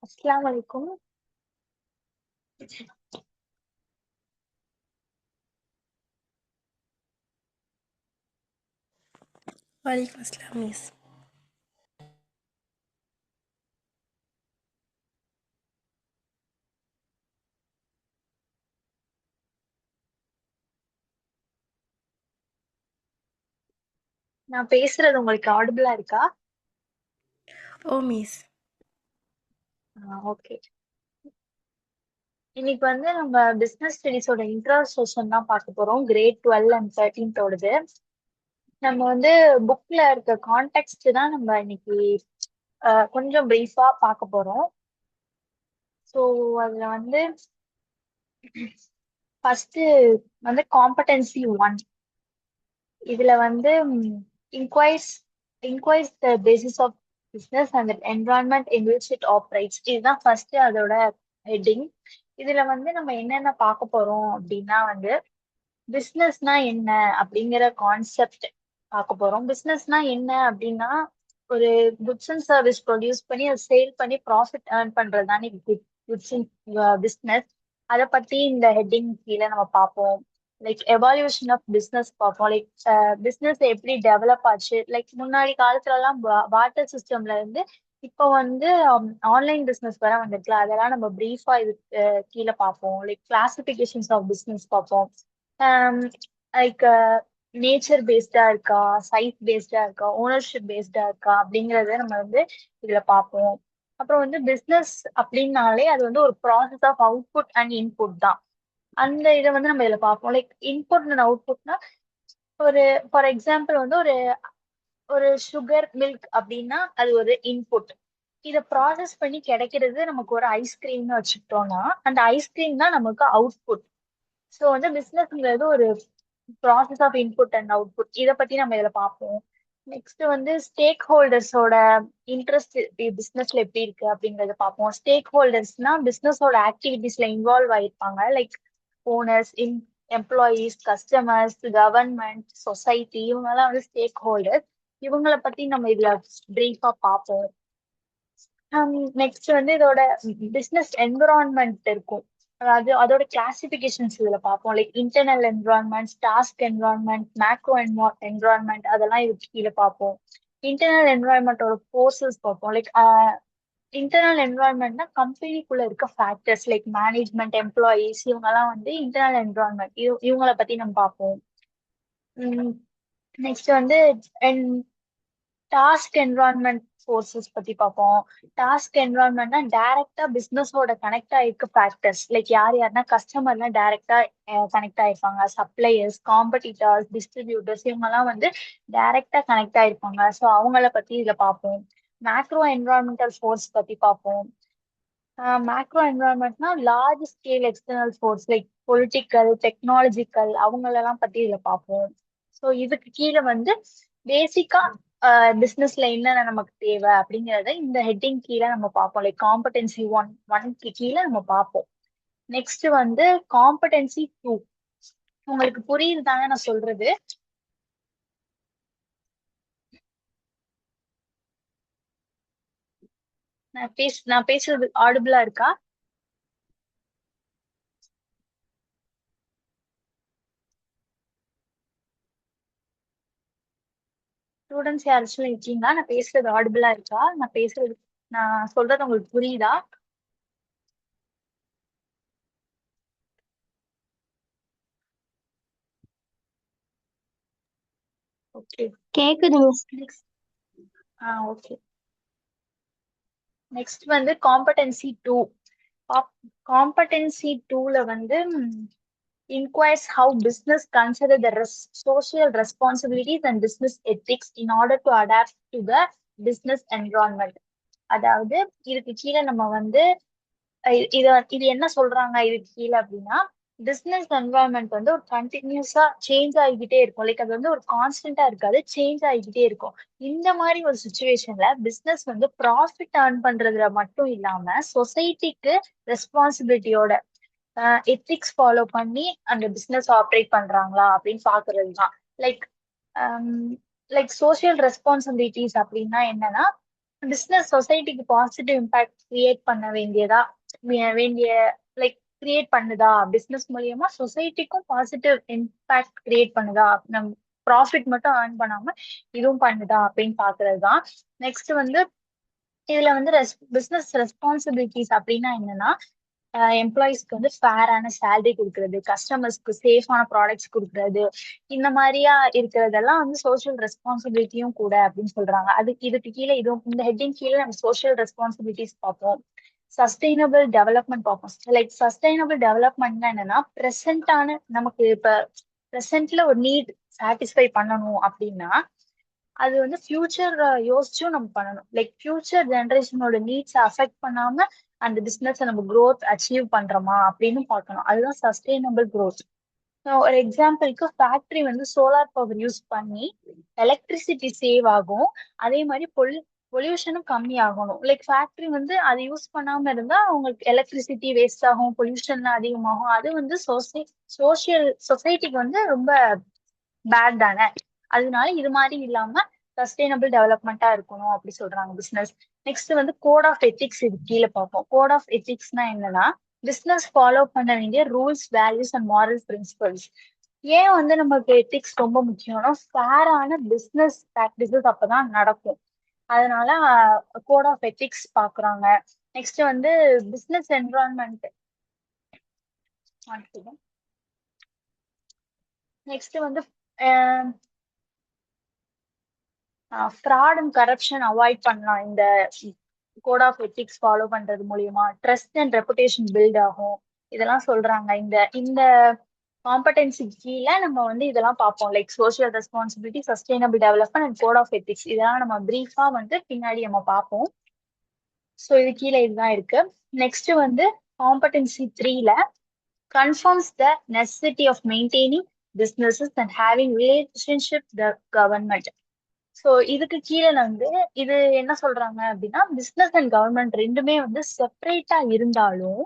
अस्सलाम वालेकुम। वालेकुम अस्सलाम मिस। நான் பேசுறது உங்களுக்கு ஆடிபிளா இருக்கா? Oh miss. ஓகே. இன்னைக்கு வந்து நம்ம பிசினஸ் ஸ்டடிஸோட இன்ட்ரோடக்ஷன் தான் பார்க்க போறோம். கிரேட் 12 அண்ட் 13 ஓடது. நம்ம வந்து புக்ல இருக்க கான்டெக்ட் தான் நம்ம இன்னைக்கு கொஞ்சம் பிரீஃபா பார்க்க போறோம். ஸோ அதுல வந்து ஃபர்ஸ்ட் வந்து காம்படன்சி 1. இதுல வந்து inquires inquires the basis of business and environment in which it operates. இதுதான் ஃபர்ஸ்ட் அதோட ஹெட்டிங். இதுல வந்து நம்ம என்னென்ன பார்க்க போறோம் அப்படின்னா வந்து பிசினஸ்னா என்ன அப்படிங்கிற கான்செப்ட் பார்க்க போறோம். பிசினஸ்னா என்ன அப்படின்னா ஒரு குட்ஸ் அண்ட் சர்வீஸ் ப்ரொடியூஸ் பண்ணி அதை சேல் பண்ணி ப்ராஃபிட் ஏர்ன் பண்றது தானே குட்ஸ் பிசினஸ். அதை பத்தி இந்த ஹெட்டிங் கீழே நம்ம பார்ப்போம். லைக் எவால்யூஷன் ஆஃப் பிசினஸ் பார்ப்போம். லைக் பிசினஸ் எப்படி டெவலப் ஆச்சு. லைக் முன்னாடி காலத்துல எல்லாம் வாட்டர் சிஸ்டம்ல இருந்து இப்போ வந்து ஆன்லைன் பிசினஸ் வர வந்திருக்குல, அதெல்லாம் நம்ம பிரீஃபா இது கீழே பார்ப்போம். லைக் கிளாசிபிகேஷன்ஸ் ஆஃப் பிசினஸ் பார்ப்போம். லைக் நேச்சர் பேஸ்டா இருக்கா, சைட் பேஸ்டா இருக்கா, ஓனர்ஷிப் பேஸ்டா இருக்கா அப்படிங்கறத நம்ம வந்து இதுல பார்ப்போம். அப்புறம் வந்து பிசினஸ் அப்படின்னாலே அது வந்து ஒரு process of output and input தான். அந்த இதை வந்து நம்ம இதுல பார்ப்போம். லைக் இன்புட் அண்ட் அவுட்புட்னா ஒரு ஃபார் எக்ஸாம்பிள் வந்து ஒரு ஒரு சுகர் மில்க் அப்படின்னா அது ஒரு இன்புட். இதை ப்ராசஸ் பண்ணி கிடைக்கிறது நமக்கு ஒரு ஐஸ்கிரீம்னு வச்சுக்கிட்டோம்னா அந்த ஐஸ்கிரீம் தான் நமக்கு அவுட்புட். ஸோ வந்து பிசினஸ்ங்கிறது ஒரு process of input and output. இதை பத்தி நம்ம இதுல பார்ப்போம். நெக்ஸ்ட் வந்து ஸ்டேக் ஹோல்டர்ஸோட இன்ட்ரெஸ்ட் பிசினஸ்ல எப்படி இருக்கு அப்படிங்கறத பார்ப்போம். ஸ்டேக் ஹோல்டர்ஸ்னா பிசினஸோட ஆக்டிவிட்டிஸ்ல இன்வால்வ் ஆயிருப்பாங்க. Like owners, employees, customers, government, society, இவங்கெல்லாம் வந்து ஸ்டேக் ஹோல்டர்ஸ். இவங்களை பத்தி நம்ம இதுல பிரீஃபா பார்ப்போம். நெக்ஸ்ட் வந்து இதோட பிசினஸ் என்விரான்மெண்ட் இருக்கும். அதாவது அதோட கிளாசிபிகேஷன்ஸ் இதுல பார்ப்போம். Like internal environment, task environment, macro environment, அதெல்லாம் இதுக்கு கீழே பார்ப்போம். இன்டர்னல் என்விரான்மெண்டோட ஃபோர்ஸஸ் பார்ப்போம். லைக் இன்டர்னல் என்விரான்மெண்ட்னா கம்பெனிக்குள்ள இருக்க ஃபேக்டர்ஸ் லைக் மேனேஜ்மெண்ட், எம்ப்ளாயீஸ், இவங்கெல்லாம் வந்து இன்டர்னல் என்விரான்மெண்ட். இவங்கள பத்தி நம்ம பார்ப்போம். நெக்ஸ்ட் வந்து டாஸ்க் என்விரான்மெண்ட் ஃபோர்ஸஸ் பத்தி பார்ப்போம். டாஸ்க் என்விரான்மெண்ட்னா டைரக்டா பிசினஸோட கனெக்ட் ஆயிருக்க ஃபேக்டர்ஸ். லைக் யாருன்னா கஸ்டமர்லாம் டைரக்டா கனெக்ட் ஆயிருப்பாங்க. சப்ளையர்ஸ், காம்படிட்டர்ஸ், டிஸ்ட்ரிபியூட்டர்ஸ், இவங்கெல்லாம் வந்து டைரக்டா கனெக்ட் ஆயிருப்பாங்க. ஸோ அவங்கள பத்தி இதுல பார்ப்போம். மேக்ரோ என்விரான்மெண்டல் ஃபோர்ஸ் பத்தி பார்ப்போம். மேக்ரோ என்விரான்மெண்ட்னா large scale external force like political, technological, அவங்களெல்லாம் பத்தி இதுல பார்ப்போம். ஸோ இதுக்கு கீழே வந்து பேசிக்கா பிசினஸ்ல என்னென்ன நமக்கு தேவை அப்படிங்கறத இந்த ஹெட்டிங் கீழே நம்ம பார்ப்போம். லைக் காம்படென்சி ஒன்க்கு கீழே நம்ம பார்ப்போம். நெக்ஸ்ட் வந்து காம்படென்சி 2. உங்களுக்கு புரியுது தானே நான் சொல்றது? நான் பேசுறது ஆடிபிளா இருக்கா? ஸ்டூடெண்ட்ஸ் யாராச்சும் இருக்கீங்களா? நான் பேசுறது ஆடிபிளா இருக்கா? நான் சொல்றது உங்களுக்கு புரியுதா? ஓகே. கேக்குது மிஸ். Next okay. நெக்ஸ்ட் வந்து காம்படென்சி 2. காம்படென்சி 2ல வந்து inquires how business consider the social responsibilities and business ethics in order to adapt to the business environment. அதாவது இதுக்கு கீழே நம்ம வந்து இது என்ன சொல்றாங்க இதுக்கு கீழே அப்படின்னா பிசினஸ் என்வரான்மெண்ட் வந்து ஒரு கண்டினியூஸா சேஞ்ச் ஆகிக்கிட்டே இருக்கும். லைக் அது வந்து ஒரு கான்ஸ்டன்டா இருக்காது, சேஞ்ச் ஆகிக்கிட்டே இருக்கும். இந்த மாதிரி ஒரு சுச்சுவேஷன்ல பிசினஸ் வந்து ப்ராஃபிட் ஏர்ன் பண்றதுல மட்டும் இல்லாம சொசைட்டிக்கு ரெஸ்பான்சிபிலிட்டியோட எத்திக்ஸ் ஃபாலோ பண்ணி அந்த பிசினஸ் ஆப்ரேட் பண்றாங்களா அப்படின்னு பாக்குறது தான். லைக் லைக் சோசியல் ரெஸ்பான்சிபிலிட்டிஸ் அப்படின்னா என்னன்னா பிசினஸ் சொசைட்டிக்கு பாசிட்டிவ் இம்பாக்ட் கிரியேட் பண்ண வேண்டிய லைக் கிரியேட் பண்ணுதா, பிசினஸ் மூலியமா சொசைட்டிக்கும் பாசிட்டிவ் இம்பாக்ட் கிரியேட் பண்ணுதா, நம் ப்ராஃபிட் மட்டும் ஏர்ன் பண்ணாம இதுவும் பண்ணுதா அப்படின்னு பாக்குறதுதான். நெக்ஸ்ட் வந்து இதுல வந்து பிசினஸ் ரெஸ்பான்சிபிலிட்டிஸ் அப்படின்னா என்னன்னா, எம்ப்ளாயிஸ்க்கு வந்து ஃபேரான சேலரி கொடுக்கறது, கஸ்டமர்ஸ்க்கு சேஃபான ப்ராடக்ட்ஸ் கொடுக்கறது, இந்த மாதிரியா இருக்கிறதெல்லாம் வந்து சோஷியல் ரெஸ்பான்சிபிலிட்டியும் கூட அப்படின்னு சொல்றாங்க. இதுக்கு கீழே இதுவும் இந்த ஹெட்டிங் கீழே நம்ம சோஷியல் ரெஸ்பான்சிபிலிட்டிஸ் பார்ப்போம். சஸ்டைனபிள் டெவலப்மெண்ட் பார்ப்போம். லைக் சஸ்டைனபிள் டெவலப்மெண்ட்னா என்னன்னா, நமக்கு இப்ப ப்ரெசென்ட்ல ஒரு நீட் சாட்டிஸ்ஃபை பண்ணணும் அப்படின்னா அது வந்து ஃபியூச்சர் யோசிச்சும் நம்ம பண்ணணும். லைக் ஃபியூச்சர் ஜெனரேஷனோட நீட்ஸ் அஃபெக்ட் பண்ணாம அந்த பிசினஸ் நம்ம growth அச்சீவ் பண்றோமா அப்படின்னு பார்க்கணும். அதுதான் சஸ்டைனபிள் growth. ஒரு எக்ஸாம்பிளுக்கு ஃபேக்டரி வந்து சோலார் பவர் யூஸ் பண்ணி எலக்ட்ரிசிட்டி சேவ் ஆகும். அதே மாதிரி பொல்யூஷனும் கம்மி ஆகணும். லைக் ஃபேக்டரி வந்து அதை யூஸ் பண்ணாம இருந்தா அவங்களுக்கு எலக்ட்ரிசிட்டி வேஸ்ட் ஆகும், பொல்யூஷன் அதிகமாகும். அது வந்து சொசைட்டிக்கு வந்து ரொம்ப பேட் தானே. அதனால இது மாதிரி இல்லாம சஸ்டைனபிள் டெவலப்மெண்டா இருக்கணும் அப்படி சொல்றாங்க பிசினஸ். நெக்ஸ்ட் வந்து கோட் ஆஃப் எத்திக்ஸ் இது கீழே பார்ப்போம். கோட் ஆஃப் எத்திக்ஸ்னா என்னன்னா, பிசினஸ் ஃபாலோ பண்ண வேண்டிய rules, values and moral principles. ஏன் வந்து நமக்கு எத்திக்ஸ் ரொம்ப முக்கியம்னா, ஃபேரான பிசினஸ் ப்ராக்டிசஸ் அப்பதான் நடக்கும். அதனால கோட் ஆஃப் எத்திக்ஸ் பாக்குறாங்க. நெக்ஸ்ட் வந்து பிசினஸ் என்விரான்மெண்ட். நெக்ஸ்ட் வந்து ஃப்ராட் அண்ட் கரப்ஷன் அவாய்ட் பண்ணலாம். இந்த கோட் ஆஃப் எத்திக்ஸ் ஃபாலோ பண்றது மூலியமா ட்ரஸ்ட் அண்ட் ரெப்புடேஷன் பில்ட் ஆகும். இதெல்லாம் சொல்றாங்க. இந்த இந்த காம்படென்சி கீழே நம்ம வந்து இதெல்லாம் பார்ப்போம். Like social responsibility, sustainable development and code of ethics. இதெல்லாம் நம்ம பிரீஃபா வந்து பின்னாடி நம்ம பார்ப்போம். ஸோ இது கீழே இதுதான் இருக்கு. நெக்ஸ்ட் வந்து competency 3ல confirms the necessity of maintaining businesses and having relationship with the government. So இதுக்கு கீழே வந்து இது என்ன சொல்றாங்க அப்படின்னா, பிசினஸ் அண்ட் கவர்மெண்ட் ரெண்டுமே வந்து செப்பரேட்டா இருந்தாலும்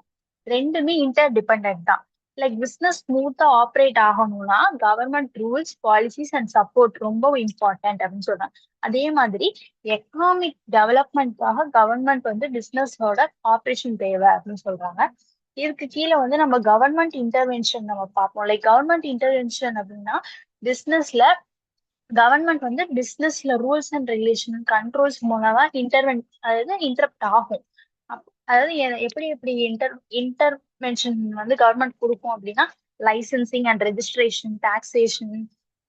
ரெண்டுமே இன்டர் டிபெண்ட் தான். லைக் பிசினஸ் ஸ்மூத்தா ஆப்ரேட் ஆகணும்னா government rules, policies and support ரொம்ப இம்பார்ட்டன்ட் அப்படின்னு சொல்றாங்க. அதே மாதிரி எக்கனாமிக் டெவலப்மெண்ட்காக கவர்மெண்ட் வந்து பிசினஸோட ஆப்ரேஷன் தேவை அப்படின்னு சொல்றாங்க. இதுக்கு கீழே வந்து நம்ம கவர்மெண்ட் இன்டர்வென்ஷன் நம்ம பார்ப்போம். லைக் கவர்மெண்ட் இன்டர்வென்ஷன் அப்படின்னா, பிசினஸ்ல கவர்மெண்ட் வந்து பிசினஸ்ல ரூல்ஸ் அண்ட் ரெகுலேஷன் கண்ட்ரோல்ஸ் மூலமா அதாவது இன்டரப்ட் ஆகும். அதாவது எப்படி எப்படி இன்டர்வென்ஷன் வந்து கவர்மெண்ட் கொடுக்கும் அப்படின்னா, licensing and registration, taxation,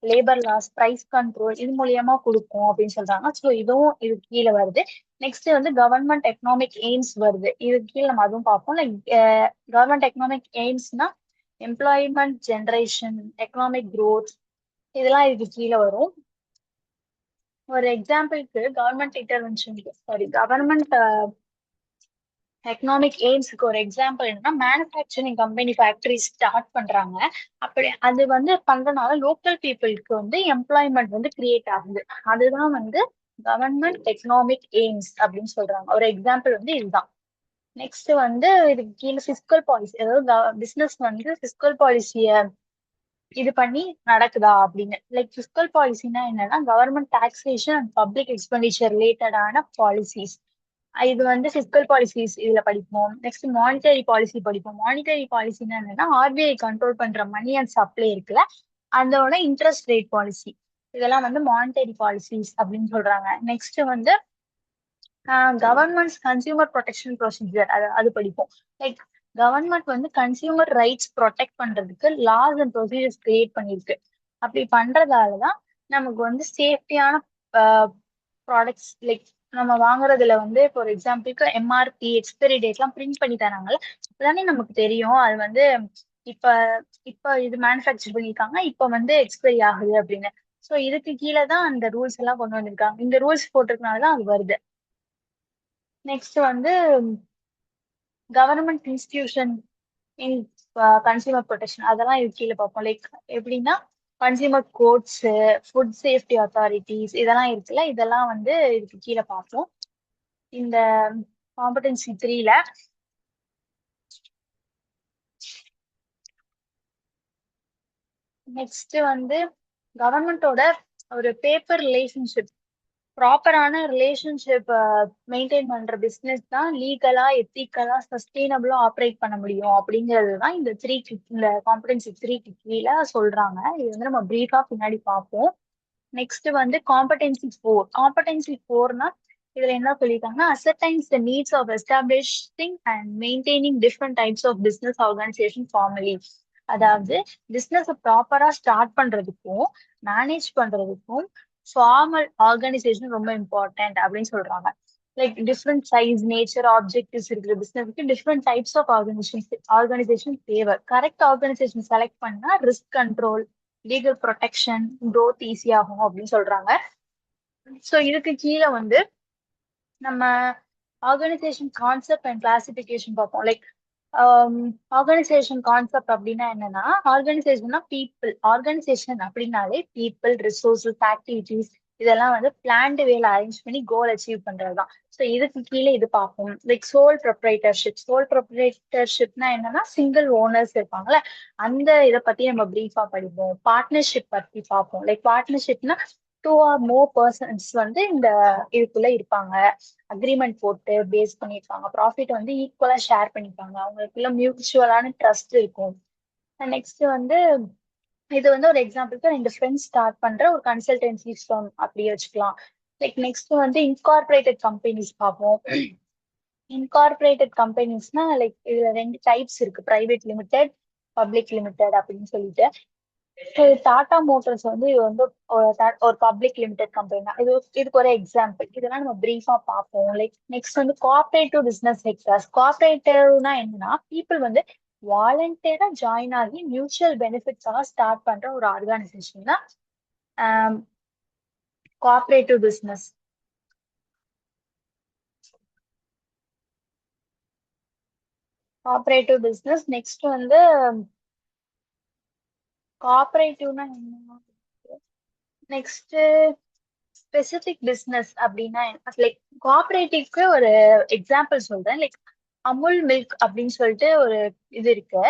labour laws, price control, இது மூலியமா கொடுக்கும் அப்படின்னு சொல்றாங்க. ஸோ இதுவும் இது கீழே வருது. நெக்ஸ்ட் வந்து கவர்மெண்ட் எக்கனாமிக் எய்ம்ஸ் வருது. இது கீழே நம்ம அதுவும் பார்ப்போம். லைக் கவர்மெண்ட் எக்கனாமிக் எய்ம்ஸ்னா எம்ப்ளாய்மெண்ட் ஜெனரேஷன், எக்கனாமிக் growth, இதெல்லாம் இதுக்கு கீழே வரும். ஒரு எக்ஸாம்பிளுக்கு கவர்மெண்ட் எக்கனாமிக் எய்ம்ஸ்க்கு ஒரு எக்ஸாம்பிள் என்னன்னா, மேனுஃபேக்சரிங் கம்பெனி ஃபேக்டரி ஸ்டார்ட் பண்றாங்க. அப்படி அது வந்து பண்றதுனால லோக்கல் பீப்புளுக்கு வந்து எம்ப்ளாய்மெண்ட் வந்து கிரியேட் ஆகுது. அதுதான் வந்து கவர்மெண்ட் எக்கனாமிக் எய்ம்ஸ் அப்படின்னு சொல்றாங்க. ஒரு எக்ஸாம்பிள் வந்து இதுதான். நெக்ஸ்ட் வந்து இதுக்கு கீழே பிசிக்கல் பாலிசி, அதாவது பிசினஸ் வந்து பிசிக்கல் பாலிசிய இது பண்ணி நடக்குதா அப்படின்னு. லைக் பிசிக்கல் பாலிசினா என்னன்னா, government taxation and public expenditure ரிலேட்டடான பாலிசிஸ். இது வந்து பிசிக்கல் பாலிசிஸ் இதுல படிப்போம். நெக்ஸ்ட் மானிட்டரி பாலிசி படிப்போம். மானிட்டரி பாலிசினா என்னன்னா, ஆர்பிஐ கண்ட்ரோல் பண்ற மணி அண்ட் சப்ளை இருக்குல்ல, அதோட இன்ட்ரெஸ்ட் ரேட் பாலிசி. இதெல்லாம் வந்து மானிட்டரி பாலிசிஸ் அப்படின்னு சொல்றாங்க. நெக்ஸ்ட் வந்து கவர்மெண்ட்ஸ் கன்சியூமர் ப்ரொடெக்ஷன் ப்ரொசீஜர், அது படிப்போம். லைக் கவர்மெண்ட் வந்து கன்சியூமர் ரைட்ஸ் ப்ரொடெக்ட் பண்றதுக்கு லாஸ் அண்ட் ப்ரொசீஜர்ஸ் கிரியேட் பண்ணிருக்கு. அப்படி பண்றதாலதான் நமக்கு வந்து சேஃப்டியான ப்ராடக்ட்ஸ், லைக் நம்ம வாங்குறதுல வந்து ஃபார் எக்ஸாம்பிளுக்கு எம்ஆர்பி, எக்ஸ்பைரி டேட் எல்லாம் பிரிண்ட் பண்ணி தராங்கல்ல, அப்பதானே நமக்கு தெரியும் அது வந்து இப்ப இப்ப இது மேனுஃபேக்சர் பண்ணிருக்காங்க, இப்ப வந்து எக்ஸ்பைரி ஆகுது அப்படின்னு. ஸோ இதுக்கு கீழே தான் அந்த ரூல்ஸ் எல்லாம் கொண்டு வந்திருக்காங்க. இந்த ரூல்ஸ் போட்டிருக்கனாலதான் அது வருது. நெக்ஸ்ட் வந்து government institution in consumer protection, அதெல்லாம் இது கீழே பார்ப்போம். லைக் எப்படின்னா, consumer courts, food safety authorities, இதெல்லாம் இருக்குல்ல, இதெல்லாம் வந்து இதுக்கு கீழே பார்ப்போம் இந்த காம்படென்சி 3ல. நெக்ஸ்ட் வந்து கவர்மெண்டோட ஒரு பேப்பர் ரிலேஷன்ஷிப் ப்ராப்பரான ரிலேஷன்ஷிப் மெயின்டைன் பண்ற பிசினஸ் தான் லீகலா எத்திக்கலா சஸ்டெயினபிளா ஆப்ரேட் பண்ண முடியும் அப்படிங்கிறது தான் இந்த காம்படன்சி த்ரீ கீழே சொல்றாங்க. இது வந்து நம்ம பிரீஃபா பின்னாடி பார்ப்போம். நெக்ஸ்ட் வந்து காம்படன்சி ஃபோர்னா இதுல என்ன சொல்லியிருக்காங்கன்னா ascertains the needs of establishing and maintaining different types of business organisation formally. அதாவது பிசினஸ் ப்ராப்பரா ஸ்டார்ட் பண்றதுக்கும் மேனேஜ் பண்றதுக்கும் ஃபார்மல் ஆர்கனைசேஷன் ரொம்ப இம்பார்ட்டன்ட் அப்படின்னு சொல்றாங்க. Like different size nature objectives இருக்கிற பிசினஸ்க்கு டிஃப்ரெண்ட் டைப்ஸ் ஆஃப் ஆர்கனைசேஷன் தேவை. கரெக்ட் ஆர்கனைசேஷன் செலக்ட் பண்ணா risk control legal protection growth ஈஸியாகும் அப்படின்னு சொல்றாங்க. ஸோ இதுக்கு கீழே வந்து நம்ம ஆர்கனைசேஷன் கான்செப்ட் அண்ட் கிளாசிபிகேஷன் பார்ப்போம். லைக் ஆர்கனைசேஷன் கான்செப்ட் அப்படின்னா என்னன்னா ஆர்கனைசேஷன் அப்படின்னாலே பீப்புள் ரிசோர்சஸ் ஆக்டிவிட்டிஸ் இதெல்லாம் வந்து பிளான்டு வேல அரேஞ்ச் பண்ணி கோல் அச்சீவ் பண்றதுதான். ஸோ இதுக்கு கீழே இது பார்ப்போம். லைக் சோல் ப்ரொப்ரைட்டர்ஷிப்னா என்னன்னா சிங்கிள் ஓனர்ஸ் இருப்பாங்கல்ல, அந்த இதை பத்தி நம்ம பிரீஃபா படிப்போம். பார்ட்னர்ஷிப் பத்தி பார்ப்போம். லைக் பார்ட்னர்ஷிப்னா டூ ஆர் மோர் பர்சன்ஸ் வந்து இந்த இதுக்குள்ள இருப்பாங்க, அக்ரிமெண்ட் போட்டு பேஸ் பண்ணிருப்பாங்க, ப்ராஃபிட் வந்து ஈக்குவலா ஷேர் பண்ணிப்பாங்க, அவங்களுக்குள்ள மியூச்சுவலான ட்ரஸ்ட் இருக்கும். நெக்ஸ்ட் வந்து இது வந்து ஒரு எக்ஸாம்பிளுக்கு ரெண்டு ஃப்ரெண்ட்ஸ் ஸ்டார்ட் பண்ற ஒரு கன்சல்டன்சி ஃபார்ம் அப்படியே வச்சுக்கலாம். லைக் நெக்ஸ்ட் வந்து இன்கார்பரேட்டட் கம்பெனிஸ் பார்ப்போம். இன்கார்பரேட்டட் கம்பெனிஸ்னா லைக் இதுல ரெண்டு டைப்ஸ் இருக்கு, பிரைவேட் லிமிடெட் பப்ளிக் லிமிடெட் அப்படின்னு சொல்லிட்டு. டாடா மோட்டார்ஸ் வந்து இது வந்து ஒரு பப்ளிக் லிமிடெட் கம்பெனி தான். இதுக்கு ஒரு எக்ஸாம்பிள். இதெல்லாம் நம்ம பிரீஃபா பார்ப்போம். லைக் நெக்ஸ்ட் வந்து கோஆபரேட்டிவ் பிசினஸ் செக்டர்ஸ். கோஆபரேட்டிவ்னா என்னன்னா பீப்புள் வந்து வாலண்டியரா ஜாயின் ஆகி மியூச்சுவல் பெனிஃபிட்ஸாக ஸ்டார்ட் பண்ற ஒரு ஆர்கனைசேஷன் தான் கோஆபரேட்டிவ் பிசினஸ். நெக்ஸ்ட் வந்து கோஆபரேட்டிவ்னா என்ன, நெக்ஸ்ட் ஸ்பெசிபிக் பிசினஸ் அப்படின்னா லைக் கோஆபரேட்டிவ்க்கு ஒரு எக்ஸாம்பிள் சொல்றேன். லைக் அமுல் மில்க் அப்படின்னு சொல்லிட்டு ஒரு இது இருக்கு,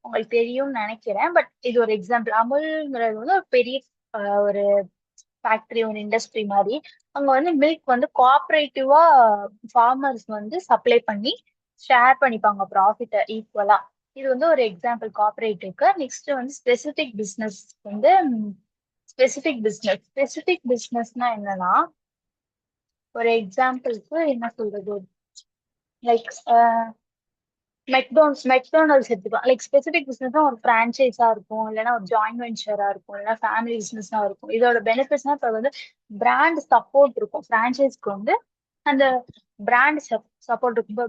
உங்களுக்கு தெரியும்னு நினைக்கிறேன். பட் இது ஒரு எக்ஸாம்பிள். அமுல்ங்கிறது வந்து ஒரு பெரிய ஒரு ஃபேக்டரி, ஒரு இண்டஸ்ட்ரி மாதிரி. அங்க வந்து மில்க் வந்து கோஆபரேட்டிவா ஃபார்மர்ஸ் வந்து சப்ளை பண்ணி ஷேர் பண்ணிப்பாங்க ப்ராஃபிட்டை ஈக்குவலா. இது வந்து ஒரு எக்ஸாம்பிள் கோஆபரேட்டிவ்க்கு. நெக்ஸ்ட் வந்து வந்து ஸ்பெசிபிக் பிசினஸ்னா என்னன்னா ஒரு எக்ஸாம்பிளுக்கு என்ன சொல்றது, லைக் மெக்டோனல்ட்ஸ் எடுத்துக்கலாம். லைக் ஸ்பெசிபிக் பிசினஸ் ஒரு பிரான்ச்சைஸா இருக்கும், இல்லைன்னா ஒரு ஜாயிண்ட் வெஞ்சரா இருக்கும், இல்லைன்னா ஃபேமிலி பிசினஸா இருக்கும். இதோட பெனிஃபிட்ஸ்னா இப்போ வந்து பிராண்ட் சப்போர்ட் இருக்கும். பிரான்ச்சைஸ்க்கு வந்து அந்த பிராண்ட் சப்போர்ட் இருக்கும். இப்போ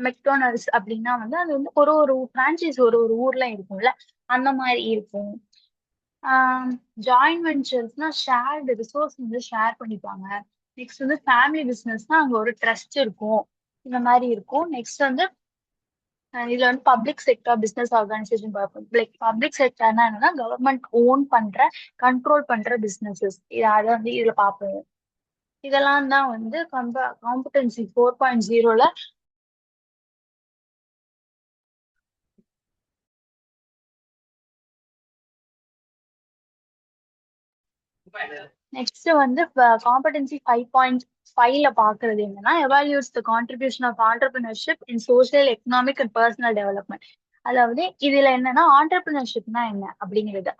மெக்டோனல்ட்ஸ் அப்படின்னா வந்து அது வந்து ஒரு ஒரு பிரான்ச்சைஸ் ஒரு ஒரு ஊர்ல இருக்கும்ல, அந்த மாதிரி இருக்கும். ஜாயிண்ட் வெஞ்சர்ஸ்னா ஷேர்டு ரிசோர்ஸ் வந்து ஷேர் பண்ணிப்பாங்க. நெக்ஸ்ட் வந்து ஃபேமிலி பிசினஸ்னா அங்க ஒரு ட்ரஸ்ட் இருக்கும், இந்த மாதிரி இருக்கும். நெக்ஸ்ட் வந்து இதுல வந்து பப்ளிக் செக்டர் பிசினஸ் ஆர்கனைசேஷன் பார்ப்போம். லைக் பப்ளிக் செக்டர்னா என்னன்னா கவர்மெண்ட் ஓன் பண்ற கண்ட்ரோல் பண்ற பிசினஸஸ், அதை வந்து இதுல பார்ப்போம். இதெல்லாம் தான் வந்து காம்படன்சி 4.0ல நெக்ஸ்ட் வந்து காம்படன்சி 5.5ல பாக்குறது என்னன்னா evaluates the contribution of entrepreneurship in social economic and personal development. அதாவது இதுல என்னன்னா ஆண்டர்பிரினர்ஷிப்னா என்ன அப்படிங்கிறது.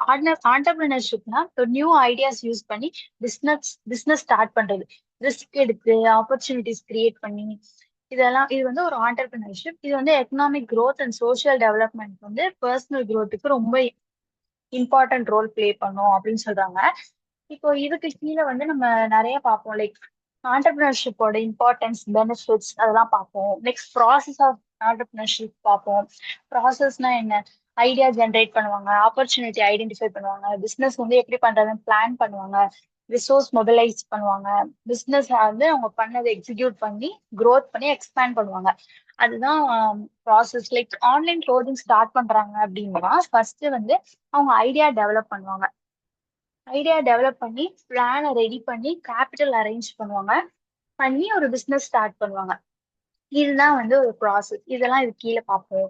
ஆண்டர்பிரினர்ஷிப்னா நியூ ஐடியாஸ் யூஸ் பண்ணி பிசினஸ் ஸ்டார்ட் பண்றது, ரிஸ்க் எடுத்து ஆப்பர்ச்சுனிட்டிஸ் கிரியேட் பண்ணி, இது வந்து ஒரு ஆண்டர்பிரினர்ஷிப். இது வந்து economic growth and social development வந்து பர்சனல் growthக்கு ரொம்ப இம்பார்ட்டன்ட் ரோல் பிளே பண்ணும் அப்படின்னு சொல்றாங்க. இப்போ இதுக்கு கீழே வந்து நம்ம நிறைய பார்ப்போம். லைக் ஆண்டர்பிரினர்ஷிப்போட இம்பார்ட்டன்ஸ் பெனிஃபிட்ஸ் அதெல்லாம் பார்ப்போம். நெக்ஸ்ட் ப்ராசஸ் ஆஃப் ஆண்டர்பிரினர்ஷிப் பார்ப்போம். ப்ராசஸ்னா என்ன, ஐடியா ஜென்ரேட் பண்ணுவாங்க, ஆப்பர்ச்சுனிட்டி ஐடென்டிஃபை பண்ணுவாங்க, பிசினஸ் வந்து எப்படி பண்றதுன்னு பிளான் பண்ணுவாங்க, ரிசோர்ஸ் மொபிலைஸ் பண்ணுவாங்க, பிசினஸ் வந்து அவங்க பண்ணதை எக்ஸிக்யூட் பண்ணி growth பண்ணி எக்ஸ்பேண்ட் பண்ணுவாங்க. அதுதான் process. Like online clothing start பண்றாங்க அப்படின்னா ஃபர்ஸ்ட் வந்து அவங்க ஐடியா டெவலப் பண்ணி பிளானை ரெடி பண்ணி கேபிட்டல் அரேஞ்ச் பண்ணுவாங்க, பண்ணி ஒரு பிசினஸ் ஸ்டார்ட் பண்ணுவாங்க. இதுதான் வந்து ஒரு ப்ராசஸ். இதெல்லாம் இது கீழே பார்ப்போம்.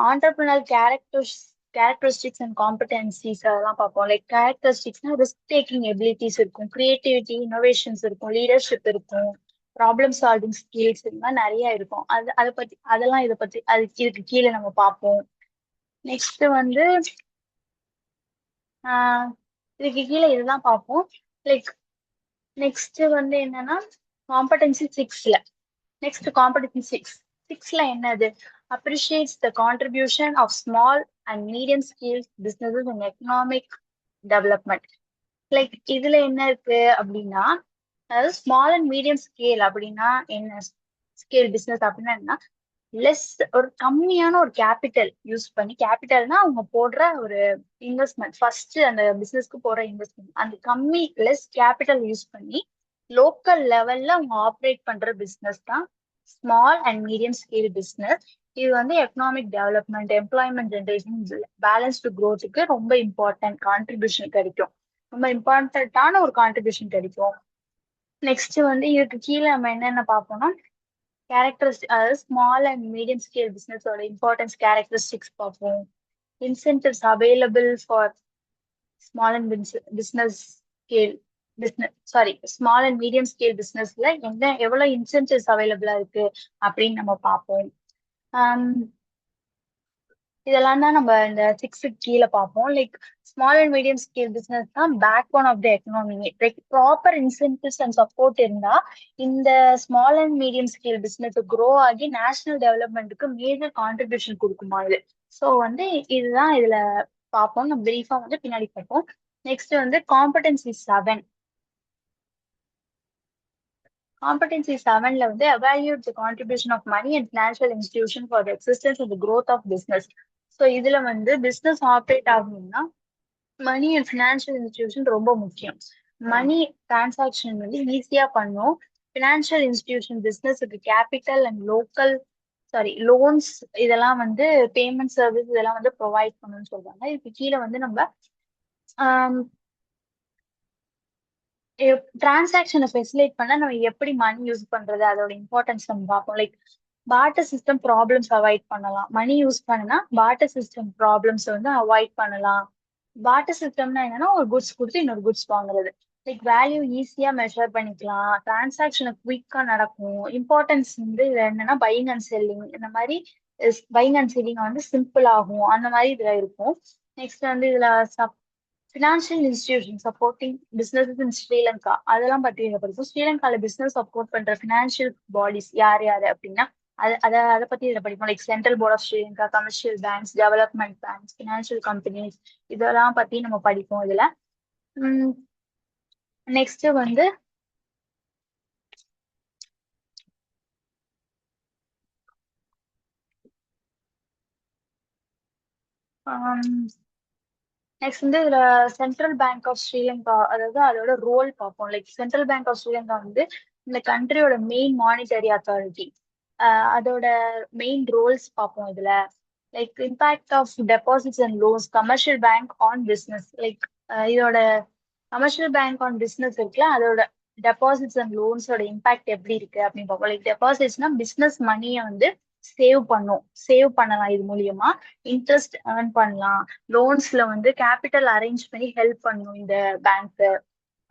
ஆண்டர்பிரினர் கேரக்டர்ஸ் கேரக்டரிஸ்டிக்ஸ் அண்ட் காம்படன்சிஸ் அதெல்லாம் பார்ப்போம். லைக் கேரக்டரிஸ்டிக்ஸ்னா ரிஸ்க் டேக்கிங் எபிலிட்டிஸ் இருக்கும், கிரியேட்டிவிட்டி இனோவேஷன்ஸ் இருக்கும், லீடர்ஷிப் இருக்கும், ப்ராப்ளம் சால்விங் ஸ்கில்ஸ் இந்த மாதிரி நிறைய இருக்கும். அதை பத்தி அதெல்லாம் இதை பத்தி இதுக்கு கீழே நம்ம பார்ப்போம். நெக்ஸ்ட் வந்து இதுக்கு கீழே இதுதான் பார்ப்போம். லைக் நெக்ஸ்ட் வந்து என்னன்னா காம்படன்சி சிக்ஸ்ல சிக்ஸ்ல என்னது appreciates the contribution of small and medium scale businesses in economic development. Like இதுல என்ன இருக்கு அப்படின்னா, அதாவது ஸ்மால் அண்ட் மீடியம் ஸ்கேல் அப்படின்னா என்ன, ஸ்கேல் பிசினஸ் அப்படின்னா என்ன, லெஸ் ஒரு கம்மியான ஒரு கேபிட்டல் யூஸ் பண்ணி, கேபிட்டல்னா அவங்க போடுற ஒரு இன்வெஸ்ட்மெண்ட், ஃபர்ஸ்ட் அந்த பிசினஸ்க்கு போடுற இன்வெஸ்ட்மெண்ட், அந்த கம்மி லெஸ் கேபிட்டல் யூஸ் பண்ணி லோக்கல் லெவல்ல அவங்க ஆப்ரேட் பண்ற பிசினஸ் தான் small and medium scale business. இது வந்து economic development, employment generation, balanced க்ரோத்துக்கு ரொம்ப இம்பார்ட்டன்ட் கான்ட்ரிபியூஷன் கிடைக்கும், ரொம்ப இம்பார்ட்டன்டான ஒரு கான்ட்ரிபியூஷன் கிடைக்கும். நெக்ஸ்ட் வந்து இதுக்கு கீழே நம்ம என்னென்ன பார்ப்போம்னா கேரக்டரிஸ்டிக், அதாவது ஸ்மால் அண்ட் மீடியம் ஸ்கேல் பிசினஸோட இம்பார்ட்டன்ஸ் கேரக்டரிஸ்டிக்ஸ் பார்ப்போம். Incentives available for small and business scale small and medium scale பிசினஸ்ல எவ்வளவு இன்சென்டிவ்ஸ் அவைலபிளா இருக்கு அப்படின்னு நம்ம பார்ப்போம். இதெல்லாம் தான் நம்ம இந்த சிக்ஸுக்கு கீழே பார்ப்போம். Like small and medium scale business தான் backbone of the economy. Like proper incentives and support இருந்தா இந்த small and medium scale business grow ஆகி நேஷனல் டெவலப்மெண்ட்டுக்கு மேஜர் கான்ட்ரிபியூஷன் கொடுக்குமா இது. ஸோ வந்து இதுதான் இதுல பார்ப்போம். நம்ம பிரீஃபா வந்து பின்னாடி பார்ப்போம். நெக்ஸ்ட் வந்து காம்படன்சி 7. காம்படன்சி 7ல வந்து evaluate the contribution of money and financial institution for the existence and the growth of business. So இதுல வந்து பிசினஸ் ஆப்ரேட் ஆகணும்னா மணி அண்ட் ஃபினான்ஷியல் இன்ஸ்டிடியூஷன் ரொம்ப முக்கியம். மணி டிரான்சாக்ஷன் வந்து ஈஸியா பண்ணும். ஃபினான்ஷியல் இன்ஸ்டிடியூஷன் பிசினஸுக்கு கேபிட்டல் அண்ட் லோன்ஸ் இதெல்லாம் வந்து பேமெண்ட் சர்வீஸ் இதெல்லாம் வந்து ப்ரொவைட் பண்ணணும்னு சொல்றாங்க. இதுக்கு கீழே வந்து நம்ம டிரான்சாக்ஷனை ஃபெசிலேட் பண்ண நம்ம எப்படி மணி யூஸ் பண்றது, அதோட இம்பார்ட்டன்ஸ் நம்ம பார்ப்போம். Like barter system problems avoid பண்ணலாம். மணி யூஸ் பண்ணனா பார்ட்டர் சிஸ்டம் ப்ராப்ளம்ஸ் வந்து அவாய்ட் பண்ணலாம். பார்ட்டர் சிஸ்டம்னா என்னன்னா ஒரு குட்ஸ் கொடுத்து இன்னொரு குட்ஸ் வாங்குறது. லைக் வேல்யூ ஈஸியா மெஷர் பண்ணிக்கலாம், டிரான்சாக்ஷன் குவிக்கா நடக்கும். இம்பார்ட்டன்ஸ் வந்து இது என்னன்னா பையிங் அண்ட் செல்லிங், இந்த மாதிரி பையிங் அண்ட் செல்லிங் வந்து சிம்பிள் ஆகும், அந்த மாதிரி இதுல இருக்கும். நெக்ஸ்ட் வந்து இதுல financial institution supporting business in Sri Lanka அதெல்லாம் பத்தி இதை படிப்போம். ஸ்ரீலங்கால பிசினஸ் சப்போர்ட் பண்ற ஃபினான்ஷியல் பாடிஸ் யார் யாரு அப்படின்னா அதை பத்தி இதை படிப்போம். Like central board of Sri Lanka, commercial banks, development banks, financial companies இதெல்லாம் பத்தி நம்ம படிப்போம் இதுல. நெக்ஸ்ட் வந்து நெக்ஸ்ட் வந்து இதுல சென்ட்ரல் பேங்க் ஆஃப் ஸ்ரீலங்கா, அதாவது அதோட ரோல் பார்ப்போம். Like central bank of Sri Lanka வந்து இந்த கண்ட்ரியோட மெயின் மானிட்டரி அத்தாரிட்டி, அதோட மெயின் ரோல்ஸ் பார்ப்போம் இதுல. Like impact of deposits and loans, commercial bank on business. Like இதோட கமர்ஷியல் பேங்க் ஆன் பிசினஸ் இருக்குல்ல, அதோட டெபாசிட்ஸ் அண்ட் லோன்ஸோட இம்பாக்ட் எப்படி இருக்கு அப்படின்னு பார்ப்போம். லைக் டெபாசிட்ஸ்னா பிசினஸ் மணியை வந்து சேவ் பண்ணலாம், இது மூலியமா இன்ட்ரெஸ்ட் ஏர்ன் பண்ணலாம். லோன்ஸ்ல வந்து கேபிட்டல் அரேஞ்ச் பண்ணி ஹெல்ப் பண்ணும் இந்த பேங்க்.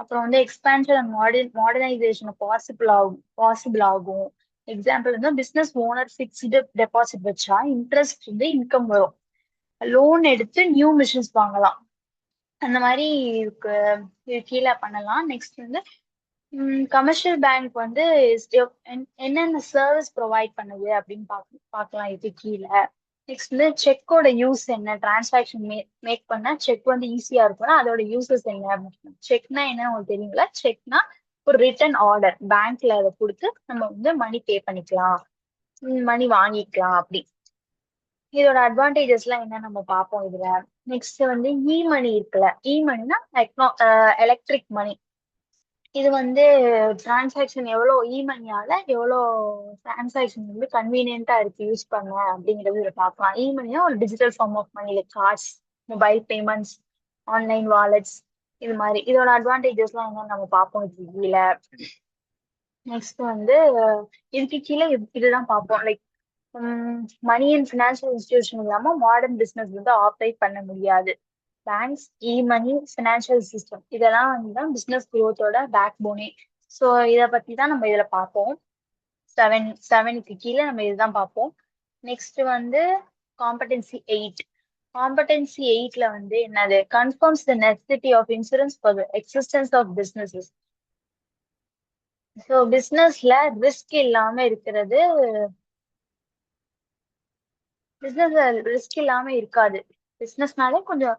அப்புறம் வந்து எக்ஸ்பேன்ஷன் அண்ட் மாடர்னைசேஷன் பாசிபிள் ஆகும். எக்ஸாம்பிள் வந்து பிசினஸ் ஓனர் ஃபிக்ஸ்டு டெபாசிட் வச்சா இன்ட்ரெஸ்ட் வந்து இன்கம் வரும், லோன் எடுத்து நியூ மிஷின்ஸ் வாங்கலாம், அந்த மாதிரி இதுக்கு கீழே பண்ணலாம். நெக்ஸ்ட் வந்து கமர்ஷியல் பேங்க் வந்து என்னென்ன சர்வீஸ் ப்ரொவைட் பண்ணுது அப்படின்னு பார்க்கலாம் இது கீழே. நெக்ஸ்ட் வந்து செக்கோட யூஸ் என்ன, டிரான்சாக்ஷன் மேக் பண்ணா செக் வந்து ஈஸியா இருக்கும்னா அதோட யூசஸ் என்ன. செக்னா என்ன உங்களுக்கு தெரியுங்களா? செக்னா ஒரு ரிட்டன் ஆர்டர், பேங்க்ல அதை கொடுத்து நம்ம வந்து மணி பே பண்ணிக்கலாம், மணி வாங்கிக்கலாம் அப்படி. இதோட அட்வான்டேஜஸ் எல்லாம் என்ன நம்ம பார்ப்போம் இதுல. நெக்ஸ்ட் வந்து இ மணி இருக்குல்ல, இ மணினா எலக்ட்ரிக் மணி. இது வந்து டிரான்சாக்ஷன் இ மணியால எவ்வளோ டிரான்சாக்ஷன் வந்து கன்வீனியன்டா இருக்கு யூஸ் பண்ண அப்படிங்கிறது இதை பார்க்கலாம். இ மணினா ஒரு digital form of money, like cards, mobile payments, online wallets, இது மாதிரி. இதோட அட்வான்டேஜஸ் எல்லாம் என்னன்னு நம்ம பார்ப்போம் இதுக்கு கீழே. நெக்ஸ்ட் வந்து இதுக்கு கீழே இதுதான் பார்ப்போம். Like money and financial institution இல்லாம மாடர்ன் பிசினஸ் வந்து ஆப்ரேட் பண்ண முடியாது. பேங்க்ஸ், இ-மணி, ஃபினான்ஷியல் சிஸ்டம் இதெல்லாம் வந்து தான் பிசினஸ் குரோத்தோட பேக் போனே. ஸோ இதை பத்தி தான் நம்ம இதுல பார்ப்போம். செவனுக்கு கீழே நம்ம இதுதான் பார்ப்போம். நெக்ஸ்ட் வந்து காம்படென்சி 8. காம்படென்சி 8ல வந்து என்னது? Confirms the necessity of insurance for the existence of businesses. So பிசினஸ்ல ரிஸ்க் இல்லாம இருக்கிறது, பிசினஸ் ரிஸ்க் இல்லாம இருக்காது. பிசினஸ்னாலே கொஞ்சம்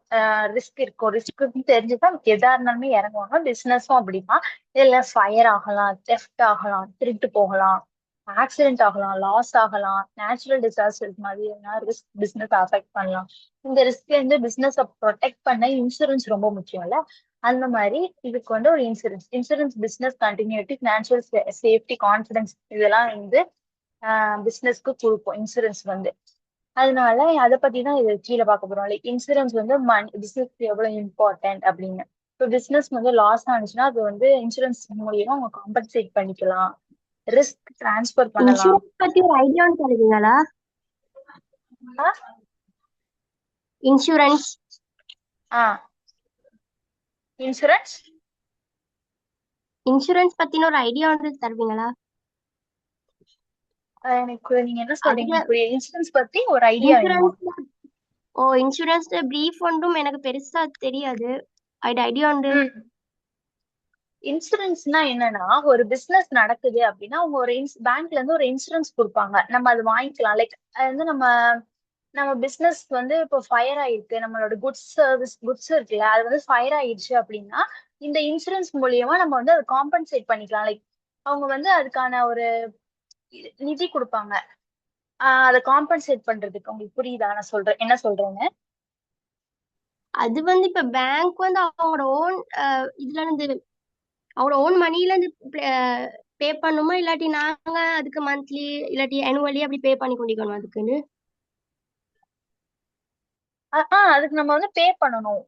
ரிஸ்க் இருக்கும். ரிஸ்க் தெரிஞ்சுதான் எதா இருந்தாலுமே இறங்குவாங்க. பிசினஸும் அப்படிதான். இதுல ஃபயர் ஆகலாம், தெஃப்ட் ஆகலாம், திருட்டு போகலாம், ஆக்சிடென்ட் ஆகலாம், லாஸ் ஆகலாம், நேச்சுரல் டிசாஸ்டர்ஸ் மாதிரி ரிஸ்க் பிசினஸ் அஃபெக்ட் பண்ணலாம். இந்த ரிஸ்க்ல இருந்து பிசினஸ ப்ரொடெக்ட் பண்ண இன்சூரன்ஸ் ரொம்ப முக்கியம்ல. அந்த மாதிரி இதுக்கு வந்து ஒரு insurance business continuity, financial safety, confidence இதெல்லாம் வந்து பிசினஸ்க்கு கொடுப்போம் இன்சூரன்ஸ் வந்து. அதனால அதை பத்தி தான் இது கீழே பார்க்க போறோம். லைக் இன்சூரன்ஸ் வந்து பிசினஸ்க்கு எவ்வளவு இம்பார்ட்டன்ட் அப்படின்னு. இப்போ பிசினஸ் வந்து லாஸ் ஆனிச்சுன்னா அது வந்து இன்சூரன்ஸ் மூலியமா அவங்க காம்பன்சேட் பண்ணிக்கலாம், ரிஸ்க் டிரான்ஸ்ஃபர் பண்ணலாம். இன்சூரன்ஸ் பத்தி ஒரு ஐடியா தருவீங்களா? இன்சூரன்ஸ் இன்சூரன்ஸ் இன்சூரன்ஸ் பத்தின ஒரு ஐடியா வந்து தருவீங்களா? எனக்கு நீங்க என்ன சொல்றீங்க? அதுல புரியுது. இன்சூரன்ஸ் பத்தி ஒரு ஐடியா வேணுமா? இன்சூரன்ஸ் பிரீஃப் ஒன்றும் எனக்கு பெருசா தெரியாது. ஐடியா உண்டு. இன்சூரன்ஸ்னா என்னன்னா, ஒரு பிசினஸ் நடக்குது அப்படின்னா அவங்க ஒரு பேங்க்ல இருந்து ஒரு இன்சூரன்ஸ் கொடுப்பாங்க. நம்ம அது வாங்கிக்கலாம். லைக் அது வந்து நம்ம நம்ம பிசினஸ் வந்து இப்போ ஃபயர் ஆயிருக்கு, நம்மளோட குட்ஸ் இருக்குல்ல, அது வந்து ஃபயர் ஆயிடுச்சு அப்படின்னா இந்த இன்சூரன்ஸ் மூலியமா நம்ம வந்து அதை காம்பன்சேட் பண்ணிக்கலாம். லைக் அவங்க வந்து அதுக்கான ஒரு நிதி கொடுப்பாங்க. அதை காம்பன்சேட் பண்றதுக்கு. உங்களுக்கு புரியுதா நான் சொல்றேன் என்ன சொல்றேன்னு? அது வந்து இப்ப பேங்க் வந்து அவங்களோட ஓன் இதுல இருந்து அவங்களோட ஓன் மணில இருந்து பே பண்ணுமா, இல்லாட்டி நாங்க அதுக்கு மந்த்லி இல்லாட்டி ஆனுவலி அப்படி பே பண்ணி கொண்டிருக்கணும் அதுக்குன்னு? அதுக்கு நம்ம வந்து பே பண்ணணும்.